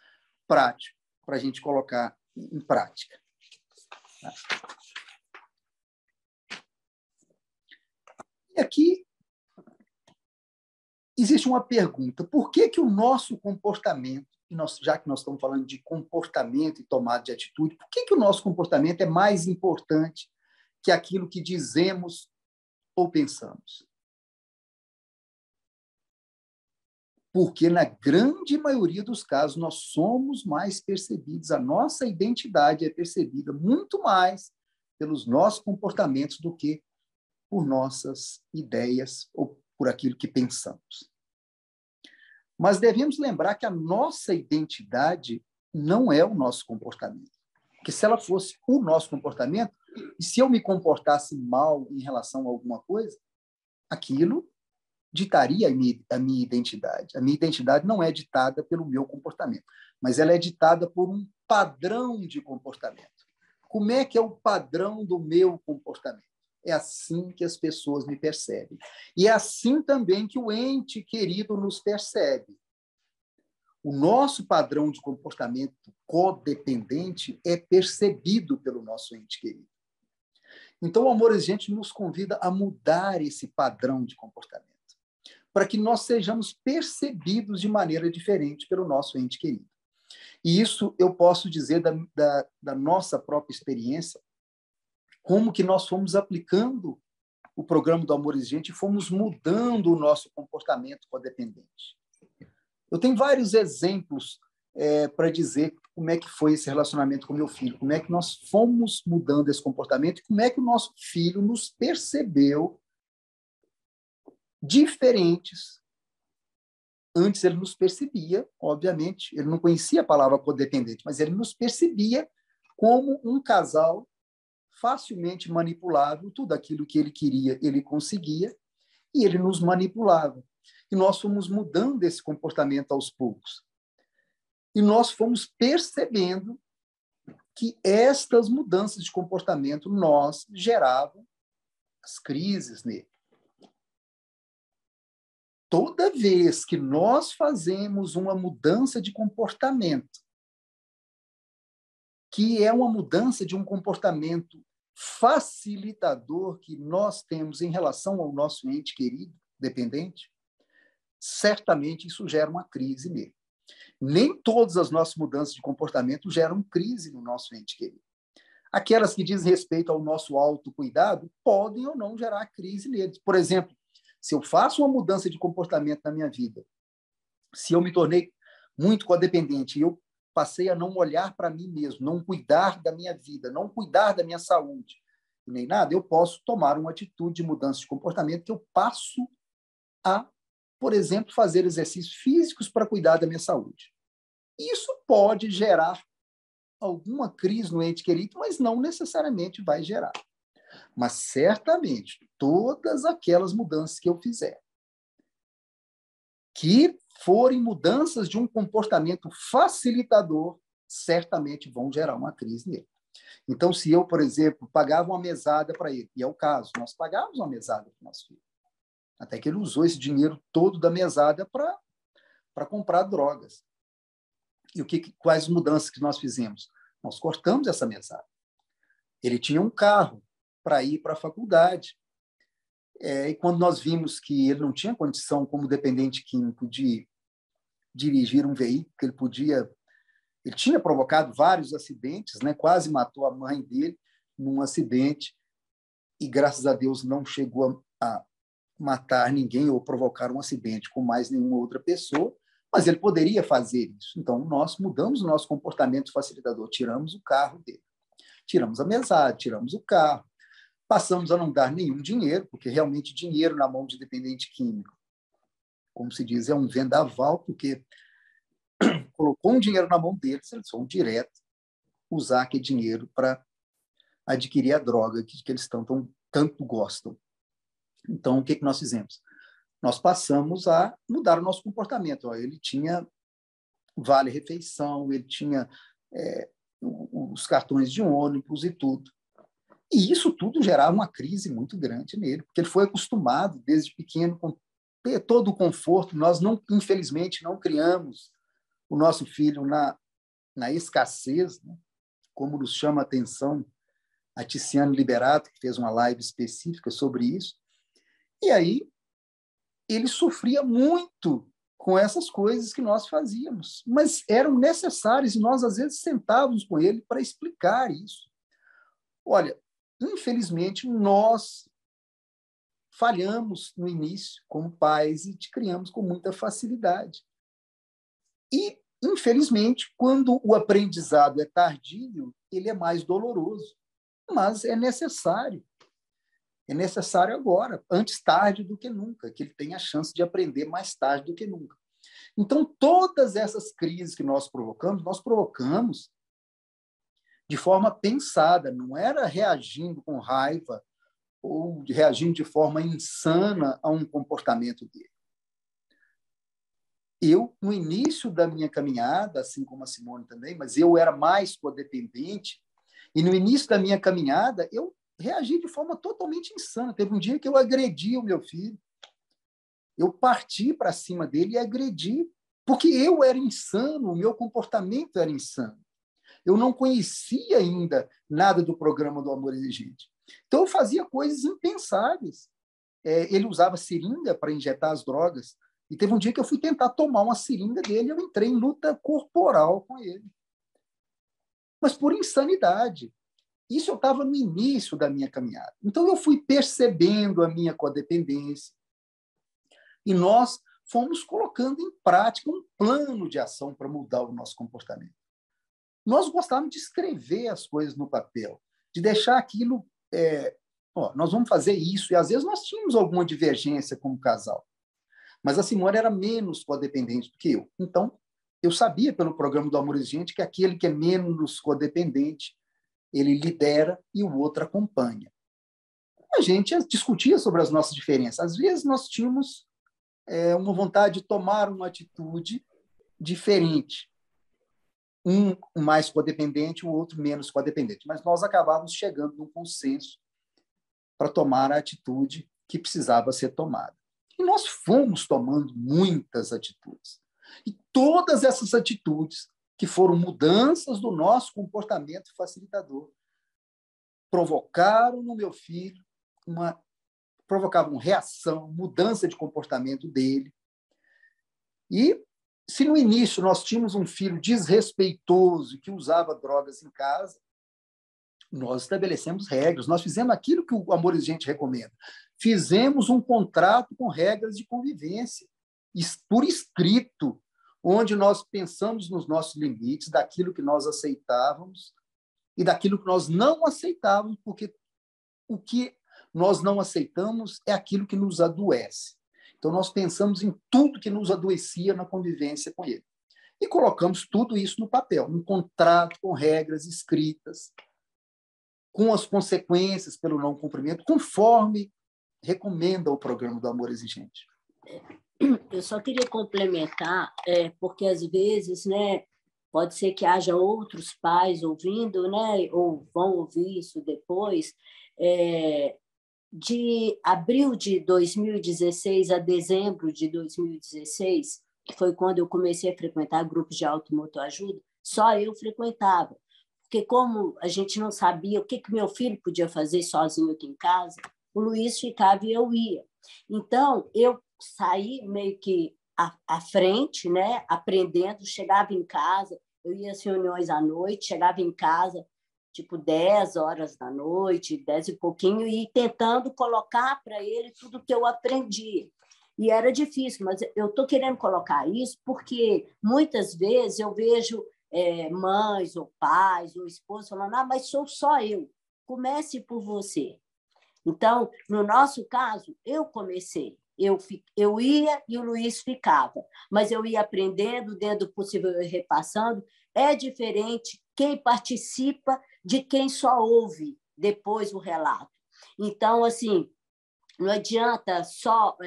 prático, para a gente colocar em prática. E aqui existe uma pergunta: por que o nosso comportamento, já que nós estamos falando de comportamento e tomada de atitude, por que o nosso comportamento é mais importante que aquilo que dizemos ou pensamos? Porque, na grande maioria dos casos, nós somos mais percebidos, a nossa identidade é percebida muito mais pelos nossos comportamentos do que por nossas ideias ou por aquilo que pensamos. Mas devemos lembrar que a nossa identidade não é o nosso comportamento. Porque se ela fosse o nosso comportamento, e se eu me comportasse mal em relação a alguma coisa, aquilo ditaria a minha identidade. A minha identidade não é ditada pelo meu comportamento, mas ela é ditada por um padrão de comportamento. Como é que é o padrão do meu comportamento? É assim que as pessoas me percebem. E é assim também que o ente querido nos percebe. O nosso padrão de comportamento codependente é percebido pelo nosso ente querido. Então, o amor exigente nos convida a mudar esse padrão de comportamento, para que nós sejamos percebidos de maneira diferente pelo nosso ente querido. E isso eu posso dizer da nossa própria experiência, como que nós fomos aplicando o programa do amor exigente e fomos mudando o nosso comportamento codependente. Eu tenho vários exemplos para dizer como é que foi esse relacionamento com meu filho, como é que nós fomos mudando esse comportamento e como é que o nosso filho nos percebeu diferentes. Antes ele nos percebia, obviamente, ele não conhecia a palavra codependente, mas ele nos percebia como um casal facilmente manipulável, tudo aquilo que ele queria, ele conseguia, e ele nos manipulava. E nós fomos mudando esse comportamento aos poucos. E nós fomos percebendo que estas mudanças de comportamento nós geravam as crises nele. Toda vez que nós fazemos uma mudança de comportamento que é uma mudança de um comportamento facilitador que nós temos em relação ao nosso ente querido, dependente, certamente isso gera uma crise nele. Nem todas as nossas mudanças de comportamento geram crise no nosso ente querido. Aquelas que dizem respeito ao nosso autocuidado podem ou não gerar crise neles. Por exemplo, se eu faço uma mudança de comportamento na minha vida, se eu me tornei muito codependente e eu passei a não olhar para mim mesmo, não cuidar da minha vida, não cuidar da minha saúde, nem nada, eu posso tomar uma atitude de mudança de comportamento que eu passo a, por exemplo, fazer exercícios físicos para cuidar da minha saúde. Isso pode gerar alguma crise no ente querido, mas não necessariamente vai gerar. Mas, certamente, todas aquelas mudanças que eu fizer, que forem mudanças de um comportamento facilitador, certamente vão gerar uma crise nele. Então, se eu, por exemplo, pagava uma mesada para ele, e é o caso, nós pagávamos uma mesada para o nosso filho, até que ele usou esse dinheiro todo da mesada para comprar drogas. E quais mudanças que nós fizemos? Nós cortamos essa mesada. Ele tinha um carro para ir para a faculdade. E quando nós vimos que ele não tinha condição, como dependente químico, de dirigir um veículo, que ele tinha provocado vários acidentes, né? Quase matou a mãe dele num acidente, e graças a Deus não chegou a matar ninguém ou provocar um acidente com mais nenhuma outra pessoa, mas ele poderia fazer isso. Então, nós mudamos o nosso comportamento facilitador, tiramos o carro dele, tiramos a mesada, tiramos o carro, passamos a não dar nenhum dinheiro, porque realmente dinheiro na mão de dependente químico, como se diz, é um vendaval, porque colocou um dinheiro na mão deles, eles vão direto usar aquele dinheiro para adquirir a droga que eles tanto gostam. Então, o que nós fizemos? Nós passamos a mudar o nosso comportamento. Ele tinha vale-refeição, ele tinha os cartões de ônibus e tudo. E isso tudo gerava uma crise muito grande nele, porque ele foi acostumado desde pequeno com ter todo o conforto. Nós, infelizmente, não criamos o nosso filho na escassez, né? Como nos chama a atenção a Tiziane Liberato, que fez uma live específica sobre isso. E aí, ele sofria muito com essas coisas que nós fazíamos, mas eram necessárias e nós, às vezes, sentávamos com ele para explicar isso. Olha, infelizmente, nós falhamos no início como pais e te criamos com muita facilidade. E, infelizmente, quando o aprendizado é tardio, ele é mais doloroso, mas é necessário. É necessário agora, antes tarde do que nunca, que ele tenha a chance de aprender mais tarde do que nunca. Então, todas essas crises que nós provocamos de forma pensada, não era reagindo com raiva ou reagindo de forma insana a um comportamento dele. Eu, no início da minha caminhada, assim como a Simone também, mas eu era mais codependente, e no início da minha caminhada, eu reagi de forma totalmente insana. Teve um dia que eu agredi o meu filho. Eu parti para cima dele e agredi, porque eu era insano, o meu comportamento era insano. Eu não conhecia ainda nada do programa do amor exigente. Então, eu fazia coisas impensáveis. Ele usava seringa para injetar as drogas, e teve um dia que eu fui tentar tomar uma seringa dele e eu entrei em luta corporal com ele. Mas por insanidade. Isso eu estava no início da minha caminhada. Então, eu fui percebendo a minha codependência e nós fomos colocando em prática um plano de ação para mudar o nosso comportamento. Nós gostávamos de escrever as coisas no papel, de deixar aquilo... nós vamos fazer isso. E, às vezes, nós tínhamos alguma divergência como casal. Mas a Simone era menos codependente do que eu. Então, eu sabia, pelo programa do Amor Exigente, que aquele que é menos codependente, ele lidera e o outro acompanha. A gente discutia sobre as nossas diferenças. Às vezes, nós tínhamos uma vontade de tomar uma atitude diferente. Um mais codependente, o outro menos codependente. Mas nós acabávamos chegando num consenso para tomar a atitude que precisava ser tomada. E nós fomos tomando muitas atitudes. E todas essas atitudes que foram mudanças do nosso comportamento facilitador. Provocaram no meu filho provocavam reação, mudança de comportamento dele. E se no início nós tínhamos um filho desrespeitoso que usava drogas em casa, nós estabelecemos regras, nós fizemos aquilo que o Amor Exigente recomenda. Fizemos um contrato com regras de convivência, por escrito, onde nós pensamos nos nossos limites, daquilo que nós aceitávamos e daquilo que nós não aceitávamos, porque o que nós não aceitamos é aquilo que nos adoece. Então, nós pensamos em tudo que nos adoecia na convivência com ele. E colocamos tudo isso no papel, um contrato com regras escritas, com as consequências pelo não cumprimento, conforme recomenda o programa do Amor Exigente. Eu só queria complementar, porque às vezes, né, pode ser que haja outros pais ouvindo, né, ou vão ouvir isso depois, de abril de 2016 a dezembro de 2016, que foi quando eu comecei a frequentar grupos de autoajuda, só eu frequentava. Porque como a gente não sabia o que meu filho podia fazer sozinho aqui em casa, o Luiz ficava e eu ia. Então, eu saí meio que à frente, né, aprendendo, chegava em casa, eu ia às reuniões à noite, chegava em casa, tipo 10 horas da noite, 10 e pouquinho, e tentando colocar para ele tudo que eu aprendi. E era difícil, mas eu estou querendo colocar isso porque muitas vezes eu vejo mães ou pais ou esposos falando, mas sou só eu. Comece por você. Então, no nosso caso, eu comecei. Eu ia e o Luiz ficava, mas eu ia aprendendo, dentro do possível, eu ia repassando. É diferente quem participa de quem só ouve depois o relato. Então, assim, não adianta só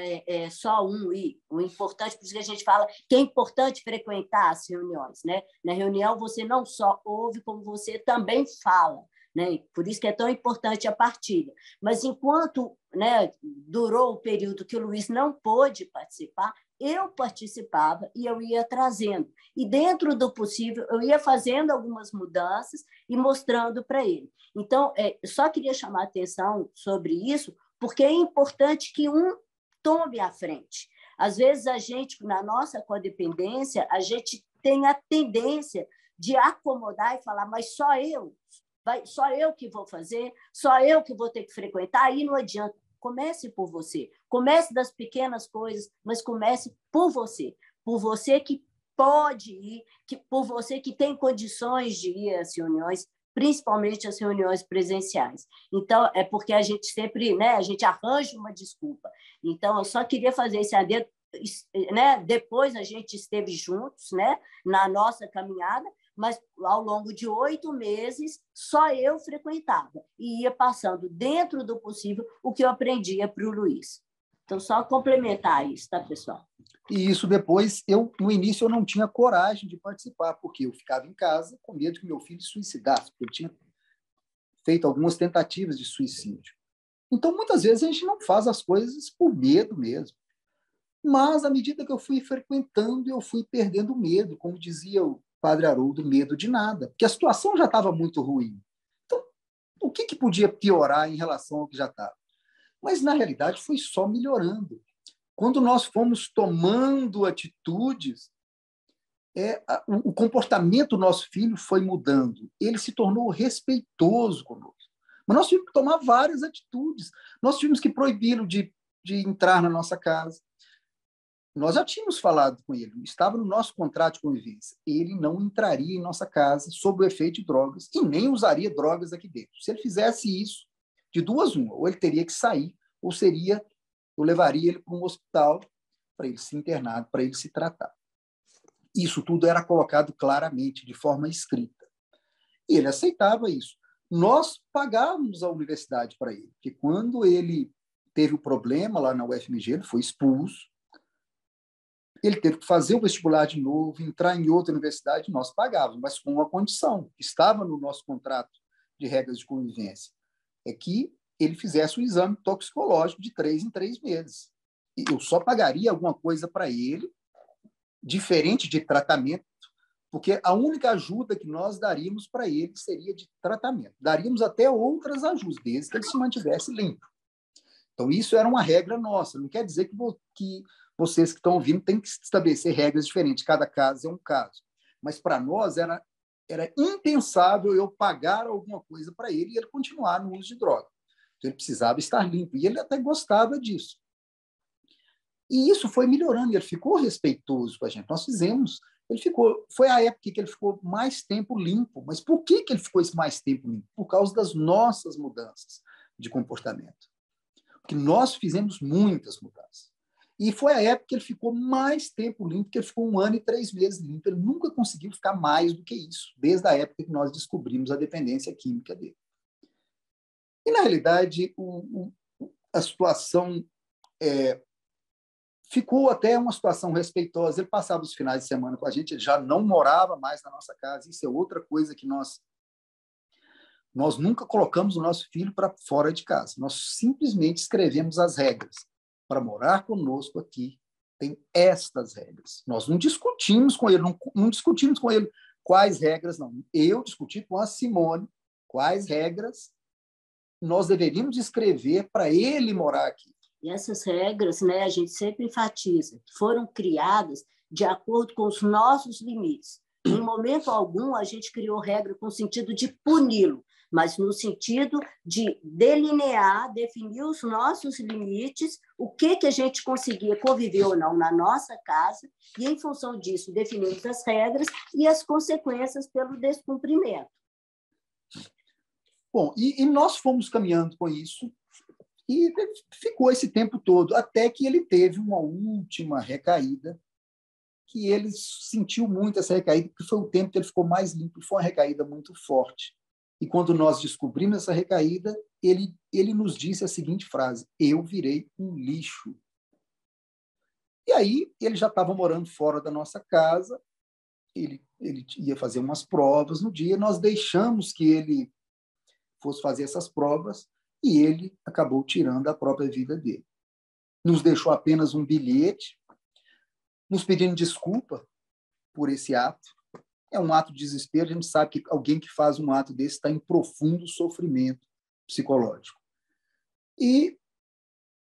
um ir. O importante, por isso que a gente fala que é importante frequentar as reuniões, né? Na reunião, você não só ouve, como você também fala. Né? Por isso que é tão importante a partilha. Mas enquanto, né, durou o período que o Luiz não pôde participar, eu participava e eu ia trazendo. E dentro do possível, eu ia fazendo algumas mudanças e mostrando para ele. Então, eu só queria chamar a atenção sobre isso, porque é importante que um tome a frente. Às vezes, a gente, na nossa codependência, a gente tem a tendência de acomodar e falar, mas só eu que vou fazer, só eu que vou ter que frequentar, aí não adianta. Comece por você. Comece das pequenas coisas, mas comece por você. Por você que pode ir, por você que tem condições de ir às reuniões, principalmente as reuniões presenciais. Então, é porque a gente sempre, né, a gente arranja uma desculpa. Então, eu só queria fazer esse adendo, né? Depois a gente esteve juntos, né, na nossa caminhada, mas ao longo de 8 meses, só eu frequentava e ia passando dentro do possível o que eu aprendia para o Luiz. Então, só complementar isso, tá, pessoal? E isso depois, no início, eu não tinha coragem de participar, porque eu ficava em casa com medo que meu filho se suicidasse, porque ele tinha feito algumas tentativas de suicídio. Então, muitas vezes, a gente não faz as coisas por medo mesmo. Mas, à medida que eu fui frequentando, eu fui perdendo medo, como dizia o Padre Haroldo, medo de nada, porque a situação já estava muito ruim. Então, o que podia piorar em relação ao que já estava? Mas, na realidade, foi só melhorando. Quando nós fomos tomando atitudes, o comportamento do nosso filho foi mudando. Ele se tornou respeitoso conosco. Mas nós tivemos que tomar várias atitudes. Nós tivemos que proibi-lo de entrar na nossa casa. Nós já tínhamos falado com ele, estava no nosso contrato de convivência. Ele não entraria em nossa casa sob o efeito de drogas e nem usaria drogas aqui dentro. Se ele fizesse isso, de duas uma, ou ele teria que sair, ou eu levaria ele para um hospital para ele se internar, para ele se tratar. Isso tudo era colocado claramente, de forma escrita. E ele aceitava isso. Nós pagávamos a universidade para ele, porque quando ele teve o problema lá na UFMG, ele foi expulso, ele teve que fazer o vestibular de novo, entrar em outra universidade, nós pagávamos, mas com uma condição, que estava no nosso contrato de regras de convivência, é que ele fizesse o exame toxicológico de 3 em 3 meses. E eu só pagaria alguma coisa para ele, diferente de tratamento, porque a única ajuda que nós daríamos para ele seria de tratamento. Daríamos até outras ajudas, desde que ele se mantivesse limpo. Então, isso era uma regra nossa. Não quer dizer que vocês que estão ouvindo têm que estabelecer regras diferentes. Cada caso é um caso. Mas, para nós, era impensável eu pagar alguma coisa para ele e ele continuar no uso de droga. Então, ele precisava estar limpo. E ele até gostava disso. E isso foi melhorando. Ele ficou respeitoso com a gente. Nós fizemos... Foi a época que ele ficou mais tempo limpo. Mas por que ele ficou mais tempo limpo? Por causa das nossas mudanças de comportamento. Porque nós fizemos muitas mudanças. E foi a época que ele ficou mais tempo limpo, que ele ficou 1 ano e 3 meses limpo. Ele nunca conseguiu ficar mais do que isso, desde a época que nós descobrimos a dependência química dele. E, na realidade, a situação ficou até uma situação respeitosa. Ele passava os finais de semana com a gente, ele já não morava mais na nossa casa. Isso é outra coisa que nós nunca colocamos o nosso filho para fora de casa. Nós simplesmente escrevemos as regras. Para morar conosco aqui, tem estas regras. Nós não discutimos com ele, não discutimos com ele quais regras, não. Eu discuti com a Simone quais regras nós deveríamos escrever para ele morar aqui. E essas regras, né, a gente sempre enfatiza, foram criadas de acordo com os nossos limites. Em momento algum, a gente criou regra com o sentido de puni-lo, mas no sentido de delinear, definir os nossos limites, o que a gente conseguia conviver ou não na nossa casa, e, em função disso, definimos as regras e as consequências pelo descumprimento. Bom, e nós fomos caminhando com isso, e ficou esse tempo todo, até que ele teve uma última recaída, que ele sentiu muito essa recaída, porque foi o tempo que ele ficou mais limpo, foi uma recaída muito forte. E quando nós descobrimos essa recaída, ele nos disse a seguinte frase: eu virei um lixo. E aí ele já estava morando fora da nossa casa, ele ia fazer umas provas no dia, nós deixamos que ele fosse fazer essas provas e ele acabou tirando a própria vida dele. Nos deixou apenas um bilhete, nos pedindo desculpa por esse ato. É um ato de desespero, a gente sabe que alguém que faz um ato desse está em profundo sofrimento psicológico. E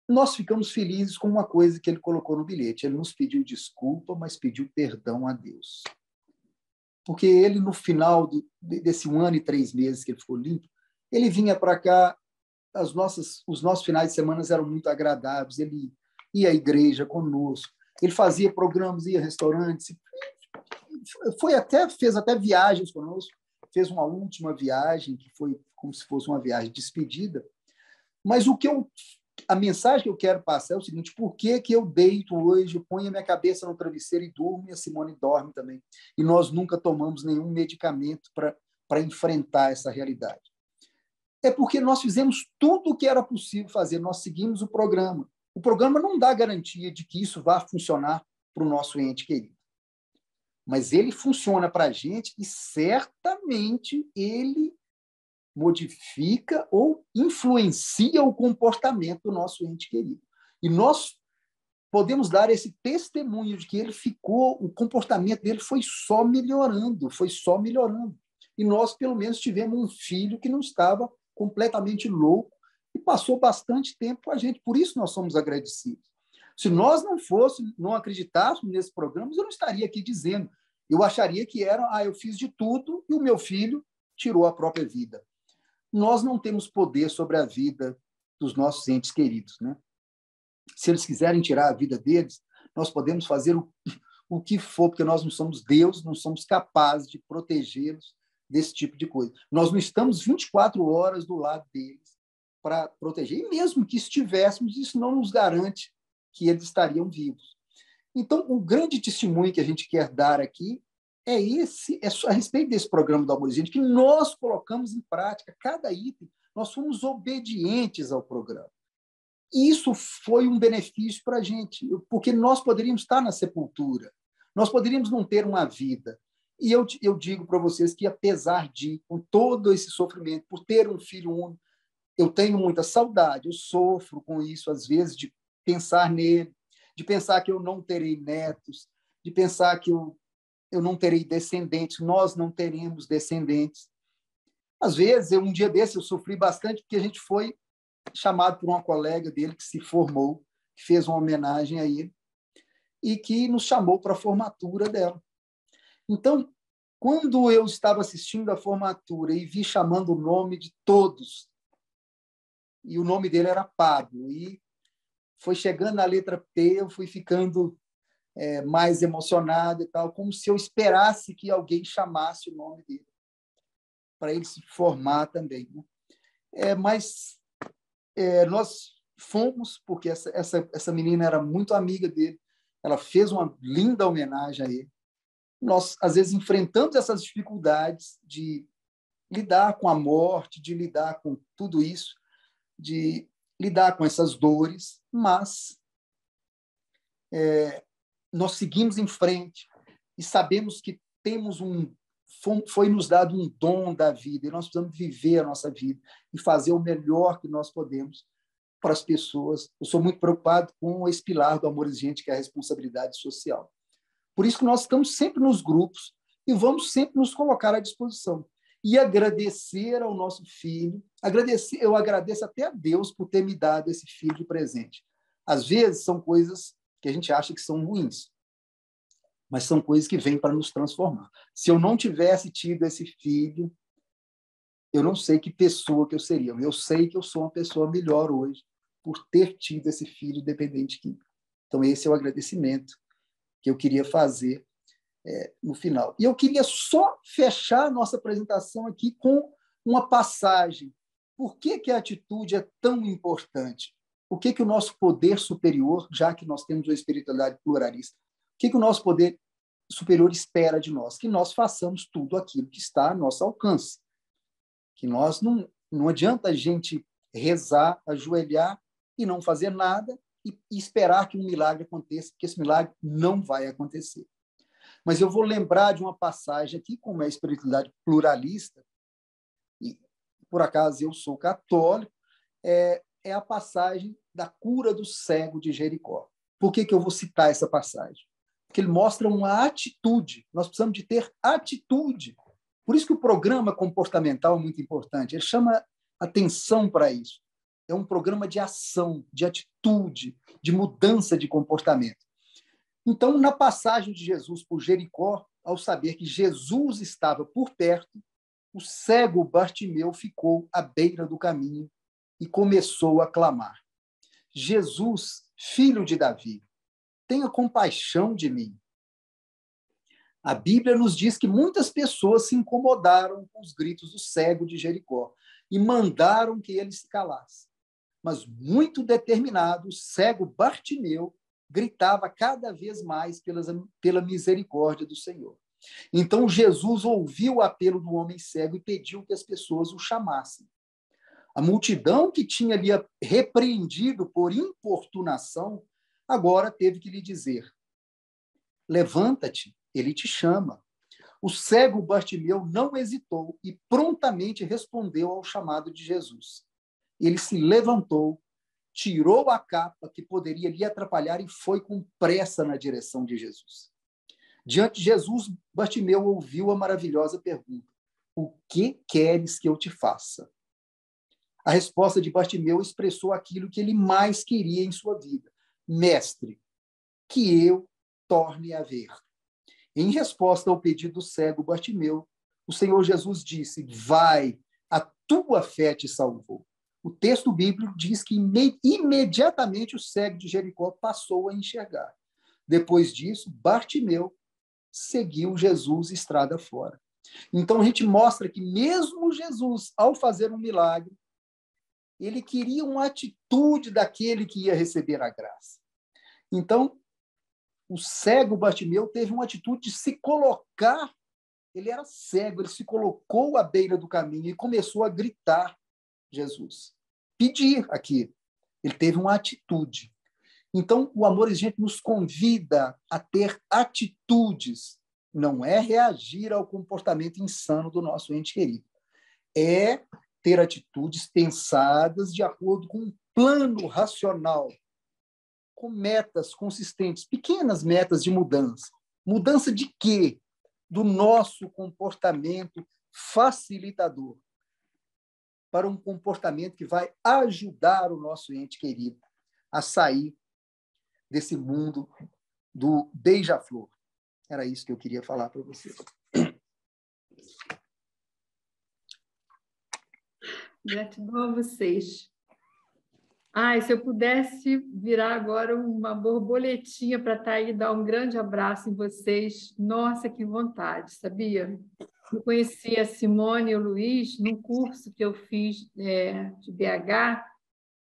nós ficamos felizes com uma coisa que ele colocou no bilhete. Ele nos pediu desculpa, mas pediu perdão a Deus. Porque ele, no final desse 1 ano e 3 meses que ele ficou limpo, ele vinha para cá, os nossos finais de semana eram muito agradáveis, ele ia à igreja conosco, ele fazia programas, ia a restaurantes, fez até viagens conosco, fez uma última viagem, que foi como se fosse uma viagem de despedida. Mas a mensagem que eu quero passar é o seguinte: por que eu deito hoje, ponho a minha cabeça no travesseiro e durmo, e a Simone dorme também? E nós nunca tomamos nenhum medicamento para enfrentar essa realidade. É porque nós fizemos tudo o que era possível fazer, nós seguimos o programa. O programa não dá garantia de que isso vá funcionar para o nosso ente querido. Mas ele funciona para a gente e certamente ele modifica ou influencia o comportamento do nosso ente querido. E nós podemos dar esse testemunho de que o comportamento dele foi só melhorando. E nós, pelo menos, tivemos um filho que não estava completamente louco e passou bastante tempo com a gente. Por isso nós somos agradecidos. Se nós não acreditássemos nesses programas, eu não estaria aqui dizendo. Eu acharia que eu fiz de tudo e o meu filho tirou a própria vida. Nós não temos poder sobre a vida dos nossos entes queridos, né? Se eles quiserem tirar a vida deles, nós podemos fazer o que for, porque nós não somos Deus, não somos capazes de protegê-los desse tipo de coisa. Nós não estamos 24 horas do lado deles para proteger. E mesmo que estivéssemos, isso não nos garante que eles estariam vivos. Então, o grande testemunho que a gente quer dar aqui é a respeito desse programa do Amor Exigente, que nós colocamos em prática cada item, nós fomos obedientes ao programa. E isso foi um benefício para a gente, porque nós poderíamos estar na sepultura, nós poderíamos não ter uma vida. E eu digo para vocês que, apesar com todo esse sofrimento, por ter um filho único, eu tenho muita saudade, eu sofro com isso, às vezes, de pensar nele, de pensar que eu não terei netos, de pensar que eu não terei descendentes, nós não teremos descendentes. Às vezes, um dia desse, eu sofri bastante, porque a gente foi chamado por uma colega dele que se formou, que fez uma homenagem a ele, e que nos chamou para a formatura dela. Então, quando eu estava assistindo a formatura e vi chamando o nome de todos, e o nome dele era Pablo, e foi chegando na letra P, eu fui ficando mais emocionado e tal, como se eu esperasse que alguém chamasse o nome dele, para ele se formar também, né? Mas nós fomos, porque essa menina era muito amiga dele, ela fez uma linda homenagem a ele. Nós, às vezes, enfrentamos essas dificuldades de lidar com a morte, de lidar com tudo isso, de lidar com essas dores, mas nós seguimos em frente e sabemos que foi nos dado um dom da vida e nós precisamos viver a nossa vida e fazer o melhor que nós podemos para as pessoas. Eu sou muito preocupado com esse pilar do amor exigente, que é a responsabilidade social. Por isso que nós estamos sempre nos grupos e vamos sempre nos colocar à disposição. E agradecer ao nosso filho, eu agradeço até a Deus por ter me dado esse filho de presente. Às vezes são coisas que a gente acha que são ruins, mas são coisas que vêm para nos transformar. Se eu não tivesse tido esse filho, eu não sei que pessoa que eu seria. Eu sei que eu sou uma pessoa melhor hoje por ter tido esse filho dependente químico. Então, esse é o agradecimento que eu queria fazer no final. E eu queria só fechar a nossa apresentação aqui com uma passagem. Por que a atitude é tão importante? O que o nosso poder superior, já que nós temos uma espiritualidade pluralista, o que o nosso poder superior espera de nós? Que nós façamos tudo aquilo que está a nosso alcance. Que nós não adianta a gente rezar, ajoelhar e não fazer nada e esperar que um milagre aconteça, porque esse milagre não vai acontecer. Mas eu vou lembrar de uma passagem aqui, como é a espiritualidade pluralista, e por acaso eu sou católico, é a passagem da cura do cego de Jericó. Por que eu vou citar essa passagem? Porque ele mostra uma atitude. Nós precisamos de ter atitude. Por isso que o programa comportamental é muito importante. Ele chama atenção para isso. É um programa de ação, de atitude, de mudança de comportamento. Então, na passagem de Jesus por Jericó, ao saber que Jesus estava por perto, o cego Bartimeu ficou à beira do caminho e começou a clamar: Jesus, filho de Davi, tenha compaixão de mim. A Bíblia nos diz que muitas pessoas se incomodaram com os gritos do cego de Jericó e mandaram que ele se calasse. Mas, muito determinado, o cego Bartimeu gritava cada vez mais pela misericórdia do Senhor. Então, Jesus ouviu o apelo do homem cego e pediu que as pessoas o chamassem. A multidão que tinha ali repreendido por importunação, agora teve que lhe dizer: levanta-te, ele te chama. O cego Bartimeu não hesitou e prontamente respondeu ao chamado de Jesus. Ele se levantou, tirou a capa que poderia lhe atrapalhar e foi com pressa na direção de Jesus. Diante de Jesus, Bartimeu ouviu a maravilhosa pergunta: o que queres que eu te faça? A resposta de Bartimeu expressou aquilo que ele mais queria em sua vida: mestre, que eu torne a ver. Em resposta ao pedido do cego Bartimeu, o Senhor Jesus disse: vai, a tua fé te salvou. O texto bíblico diz que imediatamente o cego de Jericó passou a enxergar. Depois disso, Bartimeu seguiu Jesus estrada fora. Então, a gente mostra que mesmo Jesus, ao fazer um milagre, ele queria uma atitude daquele que ia receber a graça. Então, o cego Bartimeu teve uma atitude de se colocar, ele era cego, ele se colocou à beira do caminho e começou a gritar Jesus. Pedir aqui. Ele teve uma atitude. Então, o amor exigente nos convida a ter atitudes. Não é reagir ao comportamento insano do nosso ente querido. É ter atitudes pensadas de acordo com um plano racional, com metas consistentes, pequenas metas de mudança. Mudança de quê? do nosso comportamento facilitador para um comportamento que vai ajudar o nosso ente querido a sair desse mundo do beija-flor. Era isso que eu queria falar para vocês. Gratidão a vocês. Ai, se eu pudesse virar agora uma borboletinha para estar aí e dar um grande abraço em vocês, nossa, que vontade, sabia? Eu conheci a Simone e o Luiz num curso que eu fiz de BH,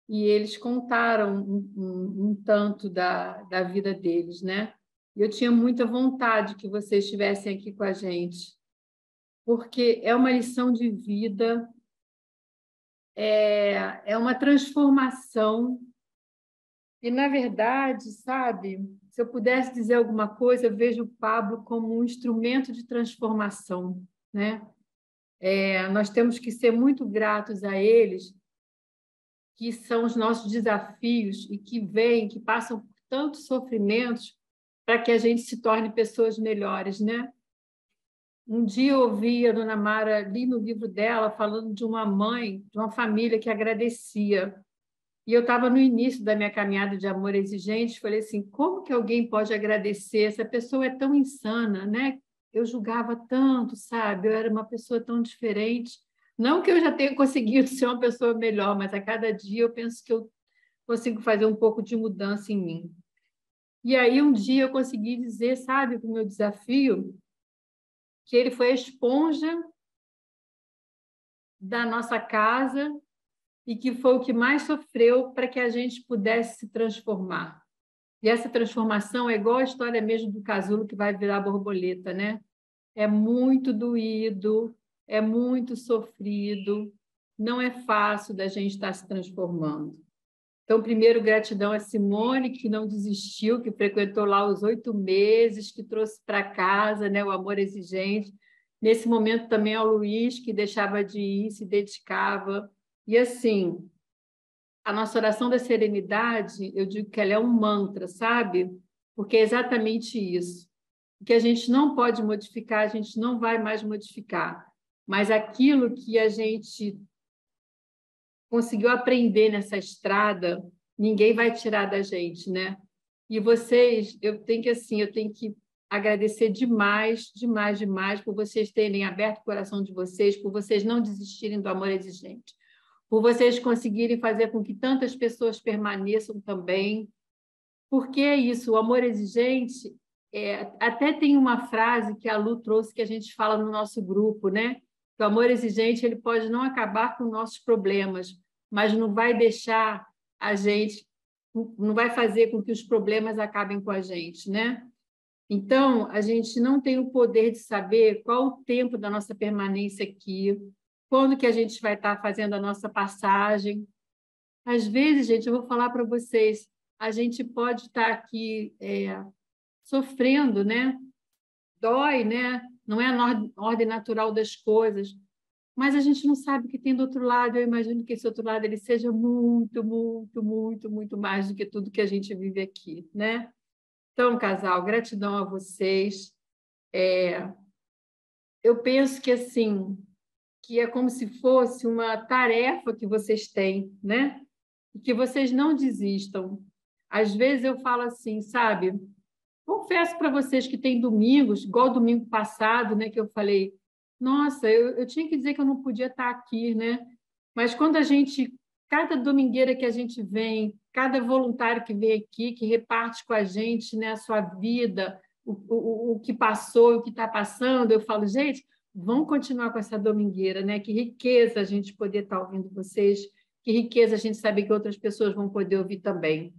e eles contaram um tanto da vida deles, né? E eu tinha muita vontade que vocês estivessem aqui com a gente, porque é uma lição de vida, é uma transformação. E, na verdade, sabe, se eu pudesse dizer alguma coisa, eu vejo o Pablo como um instrumento de transformação, né? Nós temos que ser muito gratos a eles, que são os nossos desafios e que passam por tantos sofrimentos para que a gente se torne pessoas melhores, né? Um dia eu ouvi a dona Mara, li no livro dela, falando de uma mãe, de uma família que agradecia. E eu estava no início da minha caminhada de amor exigente, falei assim, como que alguém pode agradecer? Essa pessoa é tão insana, né? Eu julgava tanto, sabe? Eu era uma pessoa tão diferente. Não que eu já tenha conseguido ser uma pessoa melhor, mas a cada dia eu penso que eu consigo fazer um pouco de mudança em mim. E aí um dia eu consegui dizer, sabe, para o meu desafio, que ele foi a esponja da nossa casa e que foi o que mais sofreu para que a gente pudesse se transformar. E essa transformação é igual a história mesmo do casulo que vai virar borboleta, né? É muito doído, é muito sofrido, não é fácil da gente estar se transformando. Então, primeiro, gratidão a Simone, que não desistiu, que frequentou lá os 8 meses, que trouxe para casa, né, o amor exigente. Nesse momento também ao Luiz, que deixava de ir, se dedicava. E, assim, a nossa oração da serenidade, eu digo que ela é um mantra, sabe? Porque é exatamente isso. O que a gente não pode modificar, a gente não vai mais modificar. Mas aquilo que a gente conseguiu aprender nessa estrada, ninguém vai tirar da gente, né? E vocês, eu tenho que agradecer demais, demais, demais por vocês terem aberto o coração de vocês, por vocês não desistirem do amor exigente, por vocês conseguirem fazer com que tantas pessoas permaneçam também. Porque é isso, o amor exigente, até tem uma frase que a Lu trouxe que a gente fala no nosso grupo, né? Que o amor exigente ele pode não acabar com nossos problemas, mas não vai deixar a gente, não vai fazer com que os problemas acabem com a gente, né? Então, a gente não tem o poder de saber qual o tempo da nossa permanência aqui, quando que a gente vai estar fazendo a nossa passagem. Às vezes, gente, eu vou falar para vocês, a gente pode estar aqui sofrendo, né? Dói, né? Não é a ordem natural das coisas, mas a gente não sabe o que tem do outro lado. Eu imagino que esse outro lado ele seja muito, muito, muito, muito mais do que tudo que a gente vive aqui, né? Então, casal, gratidão a vocês. Eu penso que assim, que é como se fosse uma tarefa que vocês têm, né? E que vocês não desistam. Às vezes eu falo assim, sabe? Confesso para vocês que tem domingos, igual domingo passado, né, que eu falei, nossa, eu tinha que dizer que eu não podia estar aqui, né? Mas quando cada domingueira que a gente vem, cada voluntário que vem aqui, que reparte com a gente, né, a sua vida, o que passou, o que está passando, eu falo, gente, vamos continuar com essa domingueira, né? Que riqueza a gente poder estar ouvindo vocês, que riqueza a gente saber que outras pessoas vão poder ouvir também.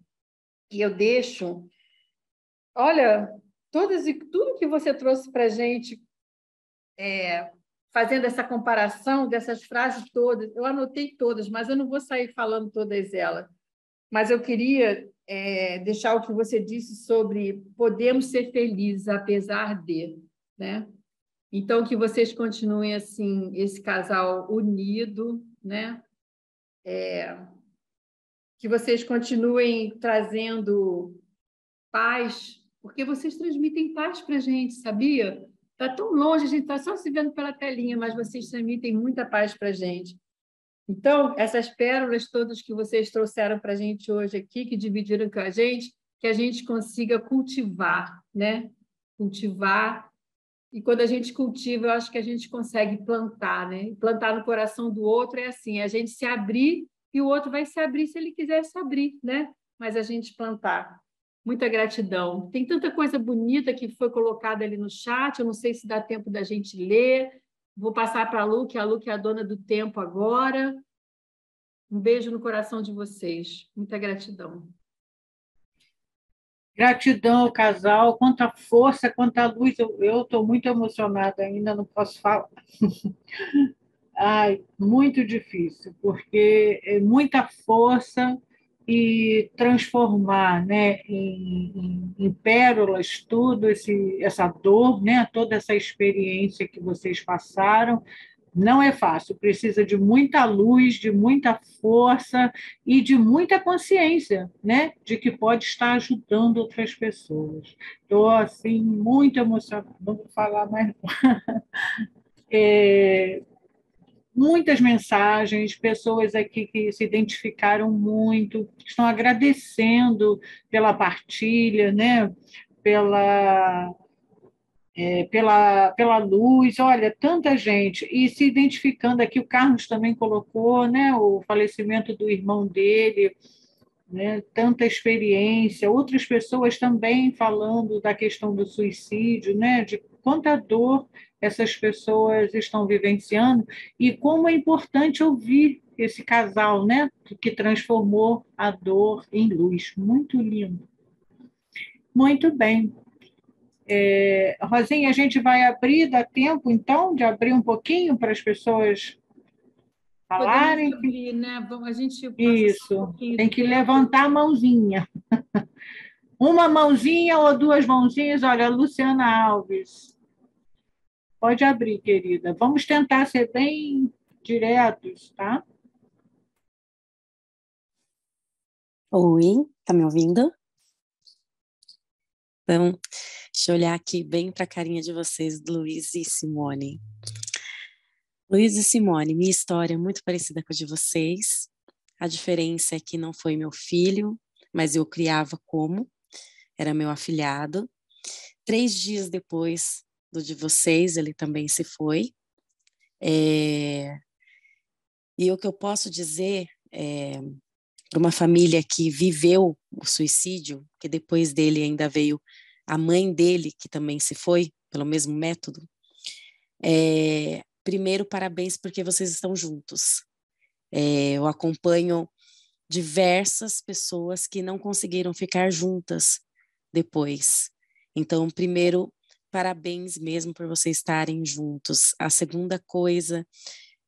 E eu deixo... Olha, tudo que você trouxe para a gente, fazendo essa comparação dessas frases todas, eu anotei todas, mas eu não vou sair falando todas elas. Mas eu queria deixar o que você disse sobre podemos ser felizes apesar de, né? Então, que vocês continuem assim, esse casal unido, né? Que vocês continuem trazendo paz, porque vocês transmitem paz para a gente, sabia? Está tão longe, a gente está só se vendo pela telinha, mas vocês transmitem muita paz para a gente. Então, essas pérolas todas que vocês trouxeram para a gente hoje aqui, que dividiram com a gente, que a gente consiga cultivar, né? Cultivar. E quando a gente cultiva, eu acho que a gente consegue plantar, né? Plantar no coração do outro é assim, a gente se abrir e o outro vai se abrir se ele quiser se abrir, né? Mas a gente plantar. Muita gratidão. Tem tanta coisa bonita que foi colocada ali no chat, eu não sei se dá tempo da gente ler. Vou passar para a Lu, que é a dona do tempo agora. Um beijo no coração de vocês. Muita gratidão. Gratidão, casal, quanta força, quanta luz. Eu estou muito emocionada ainda, não posso falar. Ai, muito difícil, porque é muita força e transformar, né, em pérolas tudo essa dor, né, toda essa experiência que vocês passaram. Não é fácil, precisa de muita luz, de muita força e de muita consciência, né, de que pode estar ajudando outras pessoas. Estou, assim, muito emocionada, não vou falar mais. Muitas mensagens, pessoas aqui que se identificaram muito, estão agradecendo pela partilha, né, pela pela luz, olha, tanta gente, e se identificando aqui, o Carlos também colocou, né, o falecimento do irmão dele, né, tanta experiência, outras pessoas também falando da questão do suicídio, né, de quanta dor essas pessoas estão vivenciando e como é importante ouvir esse casal, né, que transformou a dor em luz. Muito lindo. Muito bem. Rosinha, a gente vai abrir, dá tempo, então, de abrir um pouquinho para as pessoas falarem? Podemos abrir, né? A gente passa Isso, um pouquinho tem do que tempo. levantar a mãozinha. Uma mãozinha ou duas mãozinhas, olha, Luciana Alves. Pode abrir, querida. Vamos tentar ser bem diretos, tá? Oi, tá me ouvindo? Então, deixa eu olhar aqui bem para a carinha de vocês, Luiz e Simone. Luiz e Simone, minha história é muito parecida com a de vocês. A diferença é que não foi meu filho, mas eu criava como, era meu afilhado. 3 dias depois do de vocês, ele também se foi. E o que eu posso dizer para uma família que viveu o suicídio, que depois dele ainda veio a mãe dele, que também se foi, pelo mesmo método. Primeiro, parabéns porque vocês estão juntos. Eu acompanho diversas pessoas que não conseguiram ficar juntas depois. Então, primeiro, parabéns mesmo por vocês estarem juntos. A segunda coisa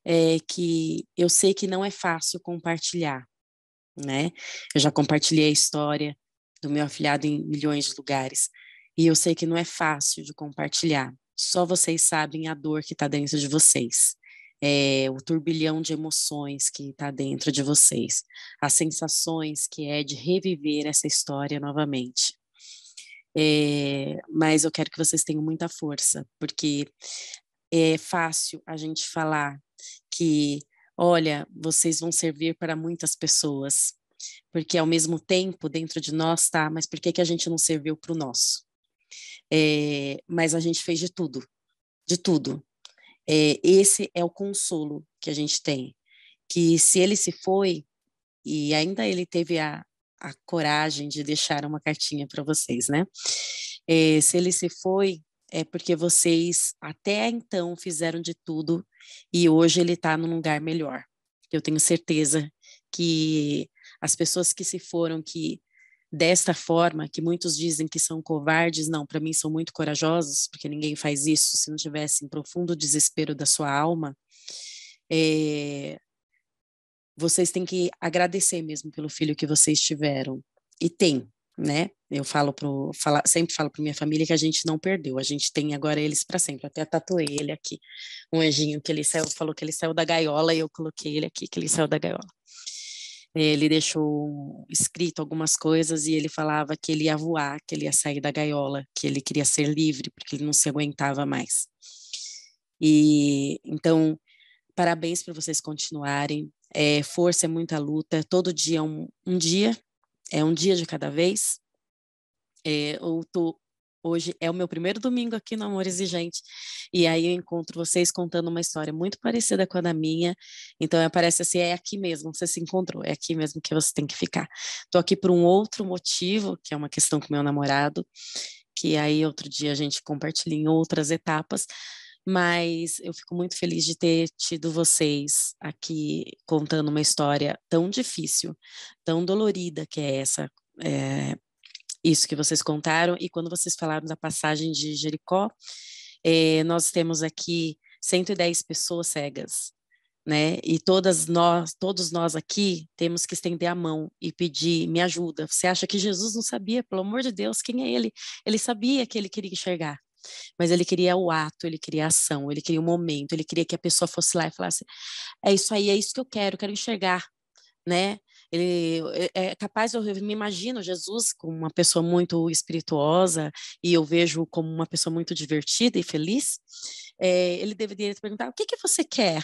é que eu sei que não é fácil compartilhar, né? Eu já compartilhei a história do meu afilhado em milhões de lugares e eu sei que não é fácil de compartilhar. Só vocês sabem a dor que está dentro de vocês, o turbilhão de emoções que está dentro de vocês, as sensações que é de reviver essa história novamente. Mas eu quero que vocês tenham muita força, porque é fácil a gente falar que, olha, vocês vão servir para muitas pessoas, porque ao mesmo tempo dentro de nós tá, mas por que a gente não serviu para o nosso? Mas a gente fez de tudo, de tudo. Esse é o consolo que a gente tem, que se ele se foi, e ainda ele teve a coragem de deixar uma cartinha para vocês, né? Se ele se foi, é porque vocês até então fizeram de tudo e hoje ele está num lugar melhor. Eu tenho certeza que as pessoas que se foram, que desta forma, que muitos dizem que são covardes, não, para mim são muito corajosos, porque ninguém faz isso se não tivesse em profundo desespero da sua alma. Vocês têm que agradecer mesmo pelo filho que vocês tiveram. E tem, né? Eu sempre falo para minha família que a gente não perdeu, a gente tem agora eles para sempre. Até tatuei ele aqui, um anjinho que ele saiu, falou que ele saiu da gaiola e eu coloquei ele aqui, que ele saiu da gaiola. Ele deixou escrito algumas coisas e ele falava que ele ia voar, que ele ia sair da gaiola, que ele queria ser livre, porque ele não se aguentava mais. E então, parabéns por vocês continuarem. Força é muita luta, todo dia é um dia de cada vez. Hoje é o meu primeiro domingo aqui no Amor Exigente, e aí eu encontro vocês contando uma história muito parecida com a da minha, então parece assim, é aqui mesmo, você se encontrou, é aqui mesmo que você tem que ficar. Estou aqui por um outro motivo, que é uma questão com meu namorado, que aí outro dia a gente compartilha em outras etapas, mas eu fico muito feliz de ter tido vocês aqui contando uma história tão difícil, tão dolorida que é essa, isso que vocês contaram, e quando vocês falaram da passagem de Jericó, nós temos aqui 110 pessoas cegas, né? E todos nós aqui temos que estender a mão e pedir, me ajuda. Você acha que Jesus não sabia, pelo amor de Deus, quem é ele? Ele sabia que ele queria enxergar, mas ele queria o ato, ele queria a ação, ele queria o momento, ele queria que a pessoa fosse lá e falasse, é isso aí, é isso que eu quero enxergar, né? Ele é capaz, eu me imagino Jesus como uma pessoa muito espirituosa e eu vejo como uma pessoa muito divertida e feliz. Ele deveria te perguntar, o que que você quer?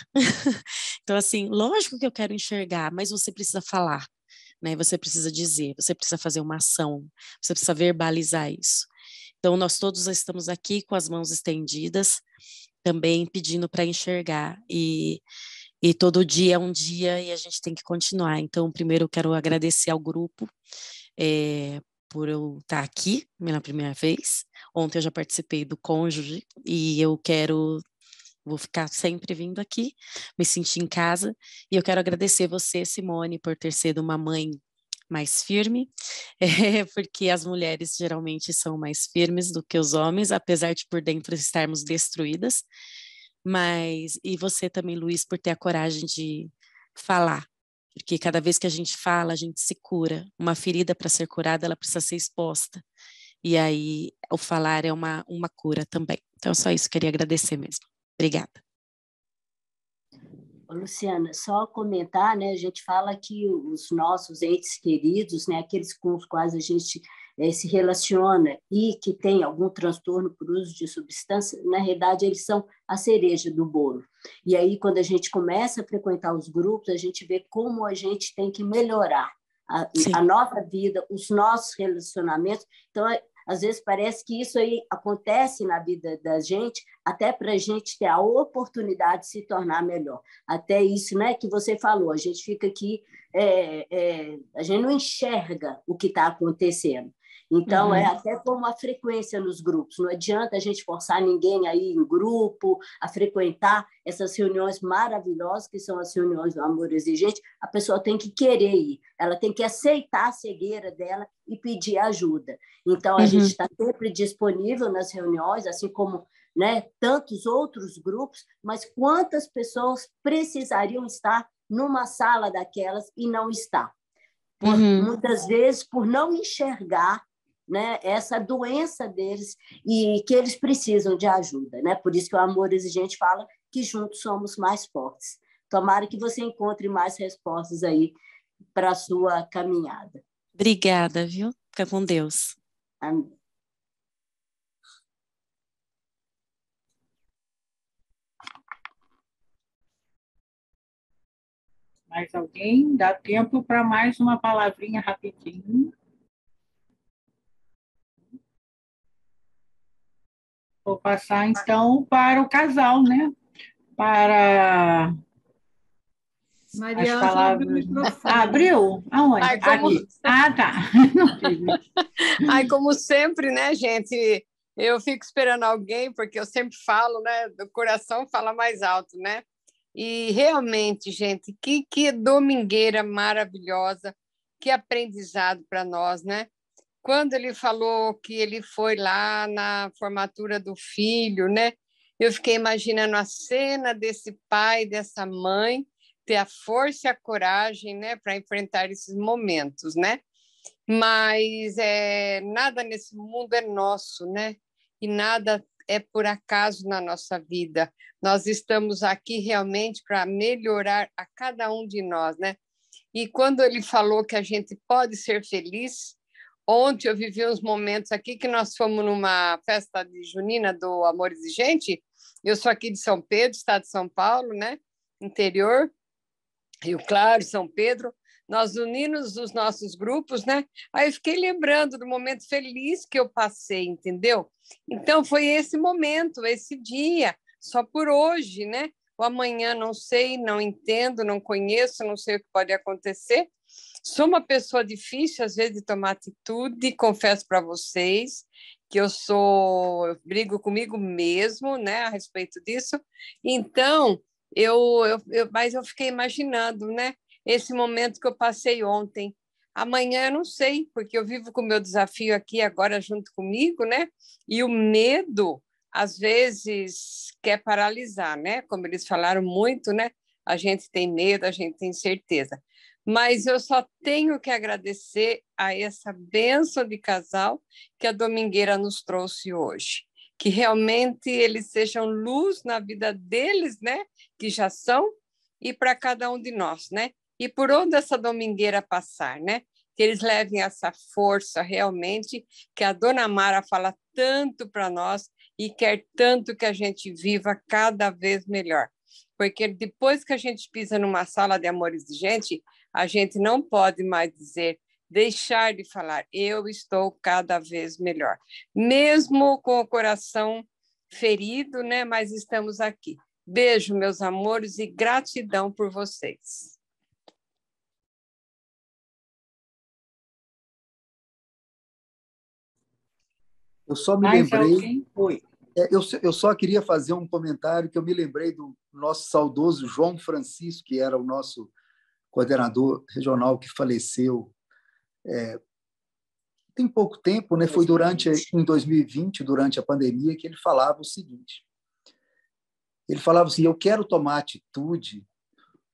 Então, assim, lógico que eu quero enxergar, mas você precisa falar, né? Você precisa dizer, você precisa fazer uma ação, você precisa verbalizar isso. Então, nós todos estamos aqui com as mãos estendidas, também pedindo para enxergar, e todo dia é um dia e a gente tem que continuar. Então, primeiro eu quero agradecer ao grupo por eu estar aqui pela primeira vez. Ontem eu já participei do Cônjuge e vou ficar sempre vindo aqui, me sentir em casa. E eu quero agradecer você, Simone, por ter sido uma mãe mais firme, porque as mulheres geralmente são mais firmes do que os homens, apesar de por dentro estarmos destruídas. E você também, Luiz, por ter a coragem de falar, porque cada vez que a gente fala, a gente se cura. Uma ferida, para ser curada, ela precisa ser exposta. E aí, o falar é uma cura também. Então, só isso, queria agradecer mesmo. Obrigada. Luciana, só comentar, né? A gente fala que os nossos entes queridos, né? Aqueles com os quais a gente se relaciona e que tem algum transtorno por uso de substância, na realidade, eles são a cereja do bolo. E aí, quando a gente começa a frequentar os grupos, a gente vê como a gente tem que melhorar a nossa vida, os nossos relacionamentos. Então, às vezes parece que isso aí acontece na vida da gente, até para a gente ter a oportunidade de se tornar melhor. Até isso, né, que você falou, a gente fica aqui, a gente não enxerga o que está acontecendo. Então, é até como a frequência nos grupos. Não adianta a gente forçar ninguém a ir em grupo, a frequentar essas reuniões maravilhosas, que são as reuniões do Amor Exigente. A pessoa tem que querer ir, ela tem que aceitar a cegueira dela e pedir ajuda. Então, a gente está sempre disponível nas reuniões, assim como, né, tantos outros grupos, mas quantas pessoas precisariam estar numa sala daquelas e não está? Muitas vezes, por não enxergar, né, essa doença deles e que eles precisam de ajuda, né? Por isso que o Amor Exigente fala que juntos somos mais fortes. Tomara que você encontre mais respostas aí para a sua caminhada. Obrigada, viu? Fica com Deus. Amém. Mais alguém? Dá tempo para mais uma palavrinha rapidinho. Vou passar, então, para o casal, né? Para Maria as Ângela abriu o palavras. microfone. Abriu? Aonde? Ai, como... Aqui. Ah, tá. Ai, como sempre, né, gente? Eu fico esperando alguém, porque eu sempre falo, né? Do coração fala mais alto, né? E realmente, gente, que domingueira maravilhosa, que aprendizado para nós, né? Quando ele falou que ele foi lá na formatura do filho, né? Eu fiquei imaginando a cena desse pai, dessa mãe, ter a força e a coragem, né, para enfrentar esses momentos, né? Mas nada nesse mundo é nosso, né? E nada é por acaso na nossa vida. Nós estamos aqui realmente para melhorar a cada um de nós, né? E quando ele falou que a gente pode ser feliz, ontem eu vivi uns momentos aqui que nós fomos numa festa de junina do Amor Exigente. Eu sou aqui de São Pedro, estado de São Paulo, né? Interior, Rio Claro, São Pedro. Nós unimos os nossos grupos, né? Aí eu fiquei lembrando do momento feliz que eu passei, entendeu? Então foi esse momento, esse dia, só por hoje, né? O amanhã não sei, não entendo, não conheço, não sei o que pode acontecer. Sou uma pessoa difícil, às vezes, de tomar atitude, confesso para vocês que eu brigo comigo mesmo, né, a respeito disso. Então, mas eu fiquei imaginando, né, esse momento que eu passei ontem. Amanhã eu não sei, porque eu vivo com o meu desafio aqui agora junto comigo, né, e o medo, às vezes, quer paralisar, né, como eles falaram muito, né, a gente tem medo, a gente tem certeza. Mas eu só tenho que agradecer a essa bênção de casal que a Domingueira nos trouxe hoje. Que realmente eles sejam luz na vida deles, né? Que já são, e para cada um de nós, né? E por onde essa Domingueira passar, né? Que eles levem essa força realmente, que a Dona Mara fala tanto para nós e quer tanto que a gente viva cada vez melhor. Porque depois que a gente pisa numa sala de Amor Exigente, a gente não pode mais deixar de falar, eu estou cada vez melhor. Mesmo com o coração ferido, né? Mas estamos aqui. Beijo, meus amores, e gratidão por vocês. Eu só me lembrei... Eu só queria fazer um comentário que eu me lembrei do nosso saudoso João Francisco, que era o nosso coordenador regional que faleceu tem pouco tempo, né? Foi em 2020, durante a pandemia, que ele falava o seguinte. Ele falava assim, eu quero tomar atitude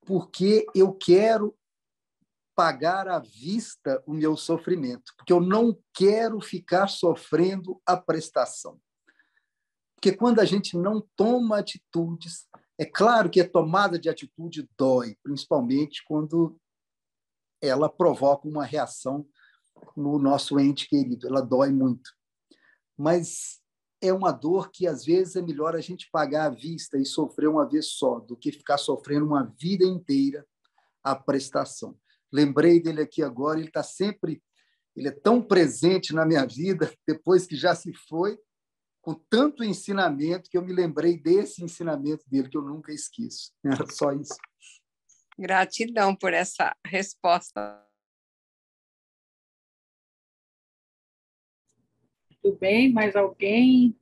porque eu quero pagar à vista o meu sofrimento, porque eu não quero ficar sofrendo a prestação. Porque quando a gente não toma atitudes, é claro que a tomada de atitude dói, principalmente quando ela provoca uma reação no nosso ente querido, ela dói muito. Mas é uma dor que, às vezes, é melhor a gente pagar à vista e sofrer uma vez só, do que ficar sofrendo uma vida inteira a prestação. Lembrei dele aqui agora, ele é tão presente na minha vida, depois que já se foi, com tanto ensinamento, que eu me lembrei desse ensinamento dele, que eu nunca esqueço. Era só isso. Gratidão por essa resposta. Tudo bem? Mais alguém?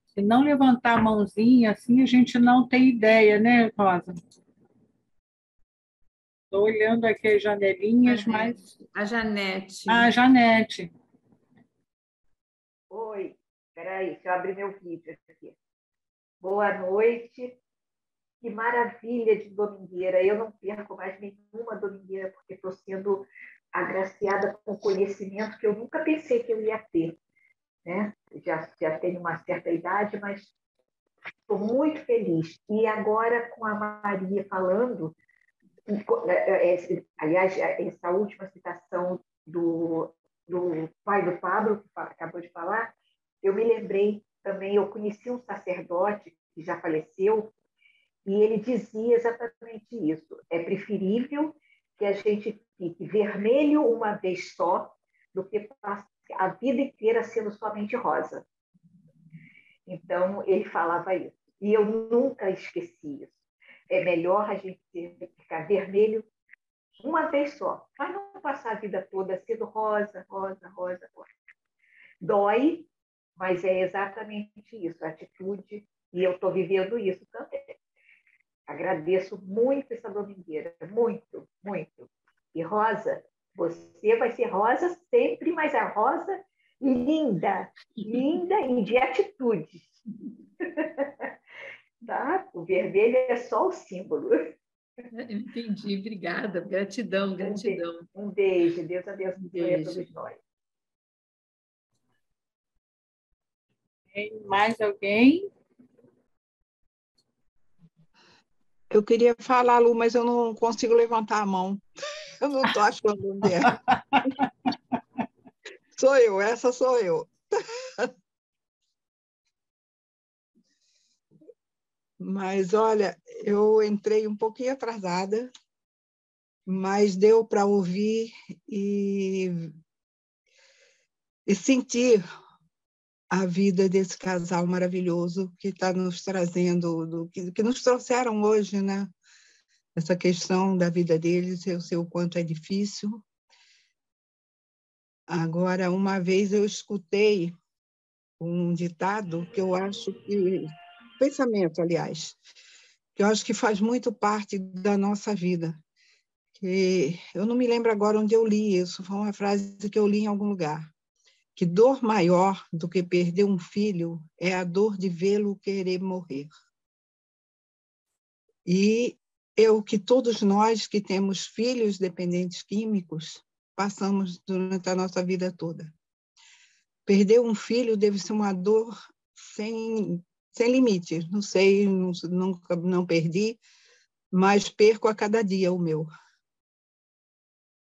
Se não levantar a mãozinha, assim a gente não tem ideia, né, Rosa? Estou olhando aqui as janelinhas, mas... A Janete. Ah, a Janete. Oi, espera aí, deixa eu abrir meu vídeo aqui. Boa noite. Que maravilha de domingueira. Eu não perco mais nenhuma domingueira, porque estou sendo agraciada com conhecimento que eu nunca pensei que eu ia ter. Né? Já tenho uma certa idade, mas estou muito feliz. E agora, com a Maria falando, aliás, essa última citação do pai do Pablo, que acabou de falar, eu me lembrei também, eu conheci um sacerdote que já faleceu, e ele dizia exatamente isso. É preferível que a gente fique vermelho uma vez só do que passe a vida inteira sendo somente rosa. Então, ele falava isso. E eu nunca esqueci isso. É melhor a gente ficar vermelho uma vez só, mas não passar a vida toda sendo rosa, rosa, rosa, rosa. Dói, mas é exatamente isso, a atitude, e eu estou vivendo isso também. Agradeço muito essa domingueira, muito, muito. E Rosa, você vai ser rosa sempre, mas a rosa linda, linda e de atitudes. Tá? O vermelho é só o símbolo. Entendi, obrigada, gratidão, gratidão. Um beijo, Deus abençoe a todos nós. Mais alguém? Eu queria falar, Lu, mas eu não consigo levantar a mão. Eu não estou achando onde é. Sou eu, essa sou eu. Mas, olha, eu entrei um pouquinho atrasada, mas deu para ouvir e sentir a vida desse casal maravilhoso que está nos trazendo, que nos trouxeram hoje, né? Essa questão da vida deles, eu sei o quanto é difícil. Agora, uma vez eu escutei um ditado que eu acho que... pensamento, aliás, que eu acho que faz muito parte da nossa vida. Que eu não me lembro agora onde eu li isso, foi uma frase que eu li em algum lugar. Que dor maior do que perder um filho é a dor de vê-lo querer morrer. E que todos nós que temos filhos dependentes químicos passamos durante a nossa vida toda. Perder um filho deve ser uma dor sem limite. Não sei, nunca não perdi, mas perco a cada dia o meu.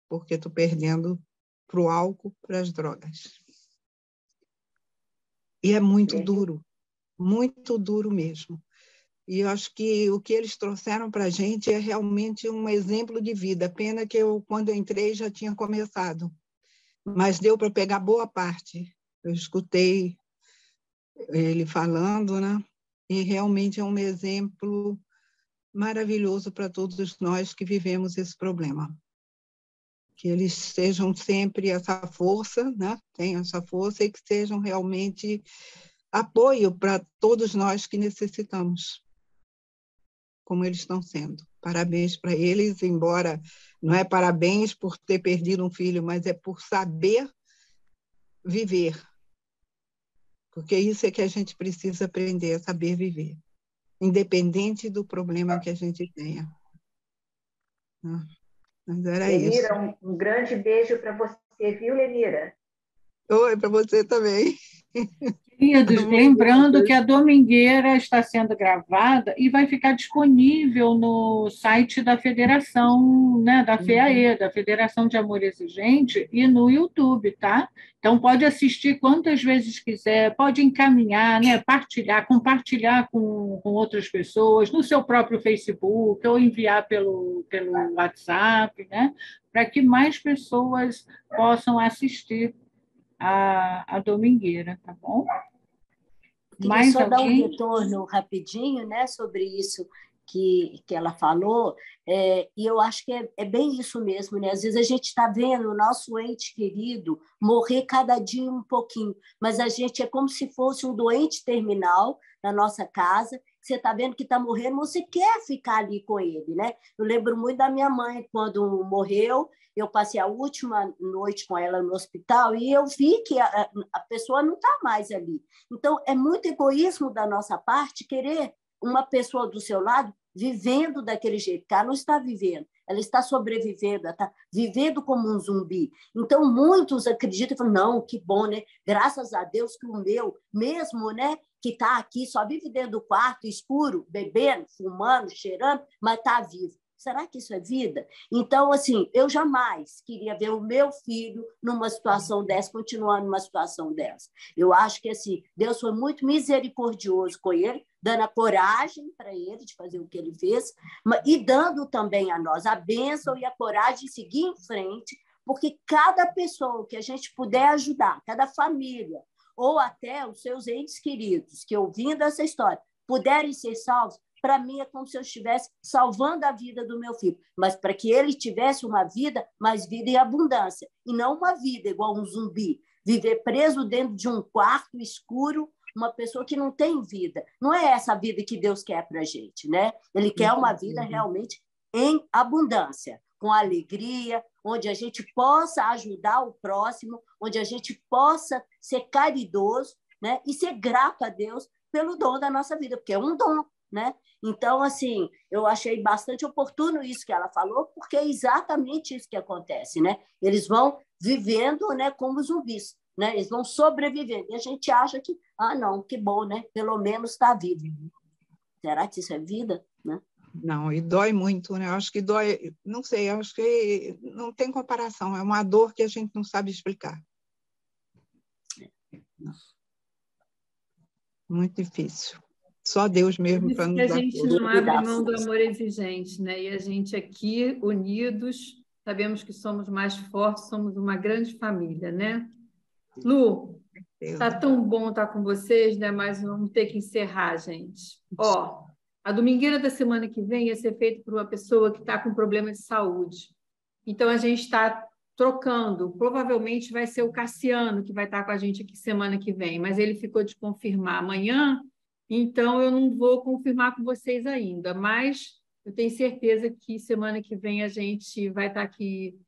Porque estou perdendo para o álcool, para as drogas. E é muito duro mesmo. E eu acho que o que eles trouxeram para a gente é realmente um exemplo de vida. Pena que quando eu entrei, já tinha começado. Mas deu para pegar boa parte. Eu escutei ele falando, né? E realmente é um exemplo maravilhoso para todos nós que vivemos esse problema. Que eles sejam sempre essa força, né? Tenham essa força e que sejam realmente apoio para todos nós que necessitamos, como eles estão sendo. Parabéns para eles, embora não é parabéns por ter perdido um filho, mas é por saber viver. Porque isso é que a gente precisa aprender, a saber viver, independente do problema que a gente tenha. Mas era isso. Lenira, um grande beijo para você, viu, Lenira? Oi, para você também. Queridos, lembrando que a Domingueira está sendo gravada e vai ficar disponível no site da Federação, né, da FEAE, da Federação de Amor Exigente, e no YouTube, tá? Então, pode assistir quantas vezes quiser, pode encaminhar, né, compartilhar com outras pessoas, no seu próprio Facebook, ou enviar pelo WhatsApp, né, para que mais pessoas possam assistir a Domingueira, tá bom? Queria só dar um retorno rapidinho, né, sobre isso que ela falou, e eu acho que é bem isso mesmo, né? Às vezes a gente está vendo o nosso ente querido morrer cada dia um pouquinho, mas a gente é como se fosse um doente terminal na nossa casa, você está vendo que está morrendo, você quer ficar ali com ele, né? Eu lembro muito da minha mãe, quando morreu, eu passei a última noite com ela no hospital e eu vi que a pessoa não está mais ali. Então, é muito egoísmo da nossa parte querer uma pessoa do seu lado vivendo daquele jeito, porque ela não está vivendo, ela está sobrevivendo, ela está vivendo como um zumbi. Então, muitos acreditam e falam, não, que bom, né? Graças a Deus que o meu, mesmo, né, que está aqui, só vive dentro do quarto, escuro, bebendo, fumando, cheirando, mas está vivo. Será que isso é vida? Então, assim, eu jamais queria ver o meu filho numa situação dessa, continuando numa situação dessa. Eu acho que, assim, Deus foi muito misericordioso com ele, dando a coragem para ele de fazer o que ele fez, e dando também a nós a bênção e a coragem de seguir em frente, porque cada pessoa que a gente puder ajudar, cada família, ou até os seus entes queridos, que ouvindo essa história, puderem ser salvos, para mim é como se eu estivesse salvando a vida do meu filho, mas para que ele tivesse uma vida, mais vida em abundância, e não uma vida igual um zumbi, viver preso dentro de um quarto escuro, uma pessoa que não tem vida. Não é essa vida que Deus quer para a gente, né? Ele quer uma vida realmente em abundância, com alegria, onde a gente possa ajudar o próximo, onde a gente possa ser caridoso, né? E ser grato a Deus pelo dom da nossa vida, porque é um dom, né? Então, assim, eu achei bastante oportuno isso que ela falou, porque é exatamente isso que acontece, né? Eles vão vivendo, né, como zumbis, né? Eles vão sobrevivendo. E a gente acha que, não, que bom, né? Pelo menos está vivo. Será que isso é vida, né? Não, e dói muito, né? Eu acho que dói, não sei, eu acho que não tem comparação, é uma dor que a gente não sabe explicar. Muito difícil. Só Deus mesmo para nos dar a gente força. não abre mão do amor exigente, né? E a gente aqui, unidos, sabemos que somos mais fortes, somos uma grande família, né? Lu, tá tão bom estar com vocês, né? Mas vamos ter que encerrar, gente. Ó, a domingueira da semana que vem ia ser feita por uma pessoa que está com problema de saúde. Então, a gente está trocando. Provavelmente vai ser o Cassiano que vai estar com a gente aqui semana que vem, mas ele ficou de confirmar amanhã, então eu não vou confirmar com vocês ainda, mas eu tenho certeza que semana que vem a gente vai estar aqui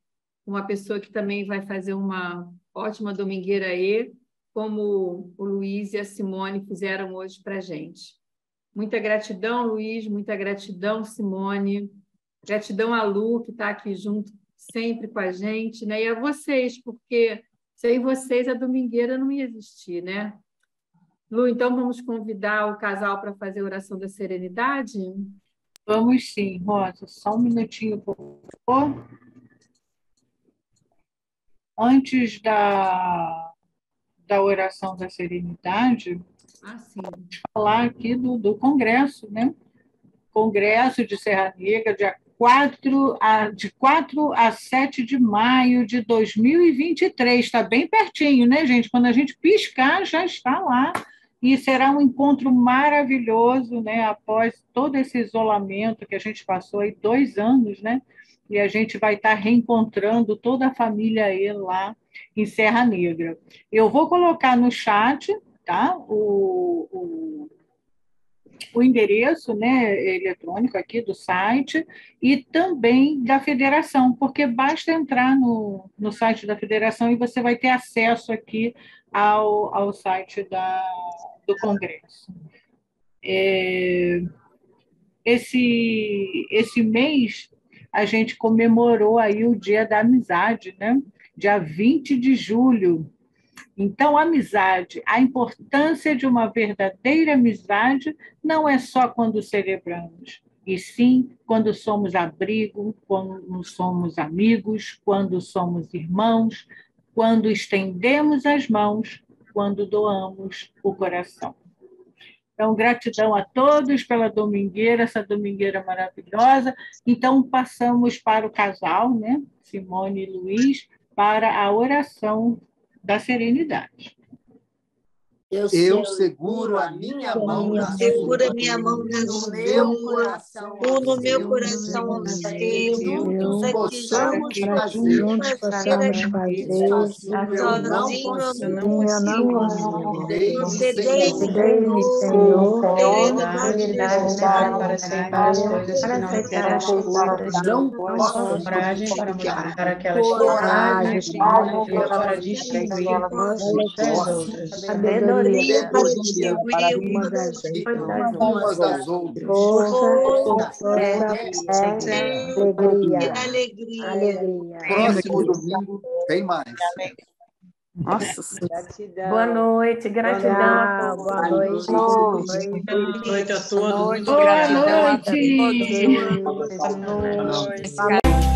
com uma pessoa que também vai fazer uma ótima domingueira aí, como o Luiz e a Simone fizeram hoje para a gente. Muita gratidão, Luiz, muita gratidão, Simone, gratidão a Lu, que está aqui junto sempre com a gente, né? E a vocês, porque sem vocês a domingueira não ia existir, né? Lu, então vamos convidar o casal para fazer a oração da serenidade? Vamos sim, Rosa. Só um minutinho, por favor. Antes da oração da serenidade, falar aqui do Congresso, né? Congresso de Serra Negra, de 4 a 7 de maio de 2023. Está bem pertinho, né, gente? Quando a gente piscar, já está lá. E será um encontro maravilhoso, né? Após todo esse isolamento que a gente passou aí 2 anos, né? E a gente vai estar reencontrando toda a família aí lá em Serra Negra. Eu vou colocar no chat, tá? O endereço, né, eletrônico aqui do site e também da federação, porque basta entrar no site da federação e você vai ter acesso aqui ao site do Congresso. Esse mês a gente comemorou aí o Dia da Amizade, né? Dia 20 de julho. Então, amizade, a importância de uma verdadeira amizade não é só quando celebramos, e sim quando somos abrigo, quando somos amigos, quando somos irmãos, quando estendemos as mãos, quando doamos o coração. Então, gratidão a todos pela domingueira, essa domingueira maravilhosa. Então, passamos para o casal, né? Simone e Luiz, para a oração da serenidade. Eu seguro a minha mão na segura a minha mão na sua, no meu coração anseio, juntos fazer sozinho eu não consigo. Concedei-me, Senhor, serenidade para aceitar as coisas que não quero aceitar, não posso coragem para mudar aquelas coisas para distinguir umas das outras. Sabedoria para distinguir umas das outras. Força, alegria. Próximo domingo tem mais. Nossa, gratidão. Boa noite, gratidão. Boa noite. Boa noite a todos. Boa noite. Boa noite.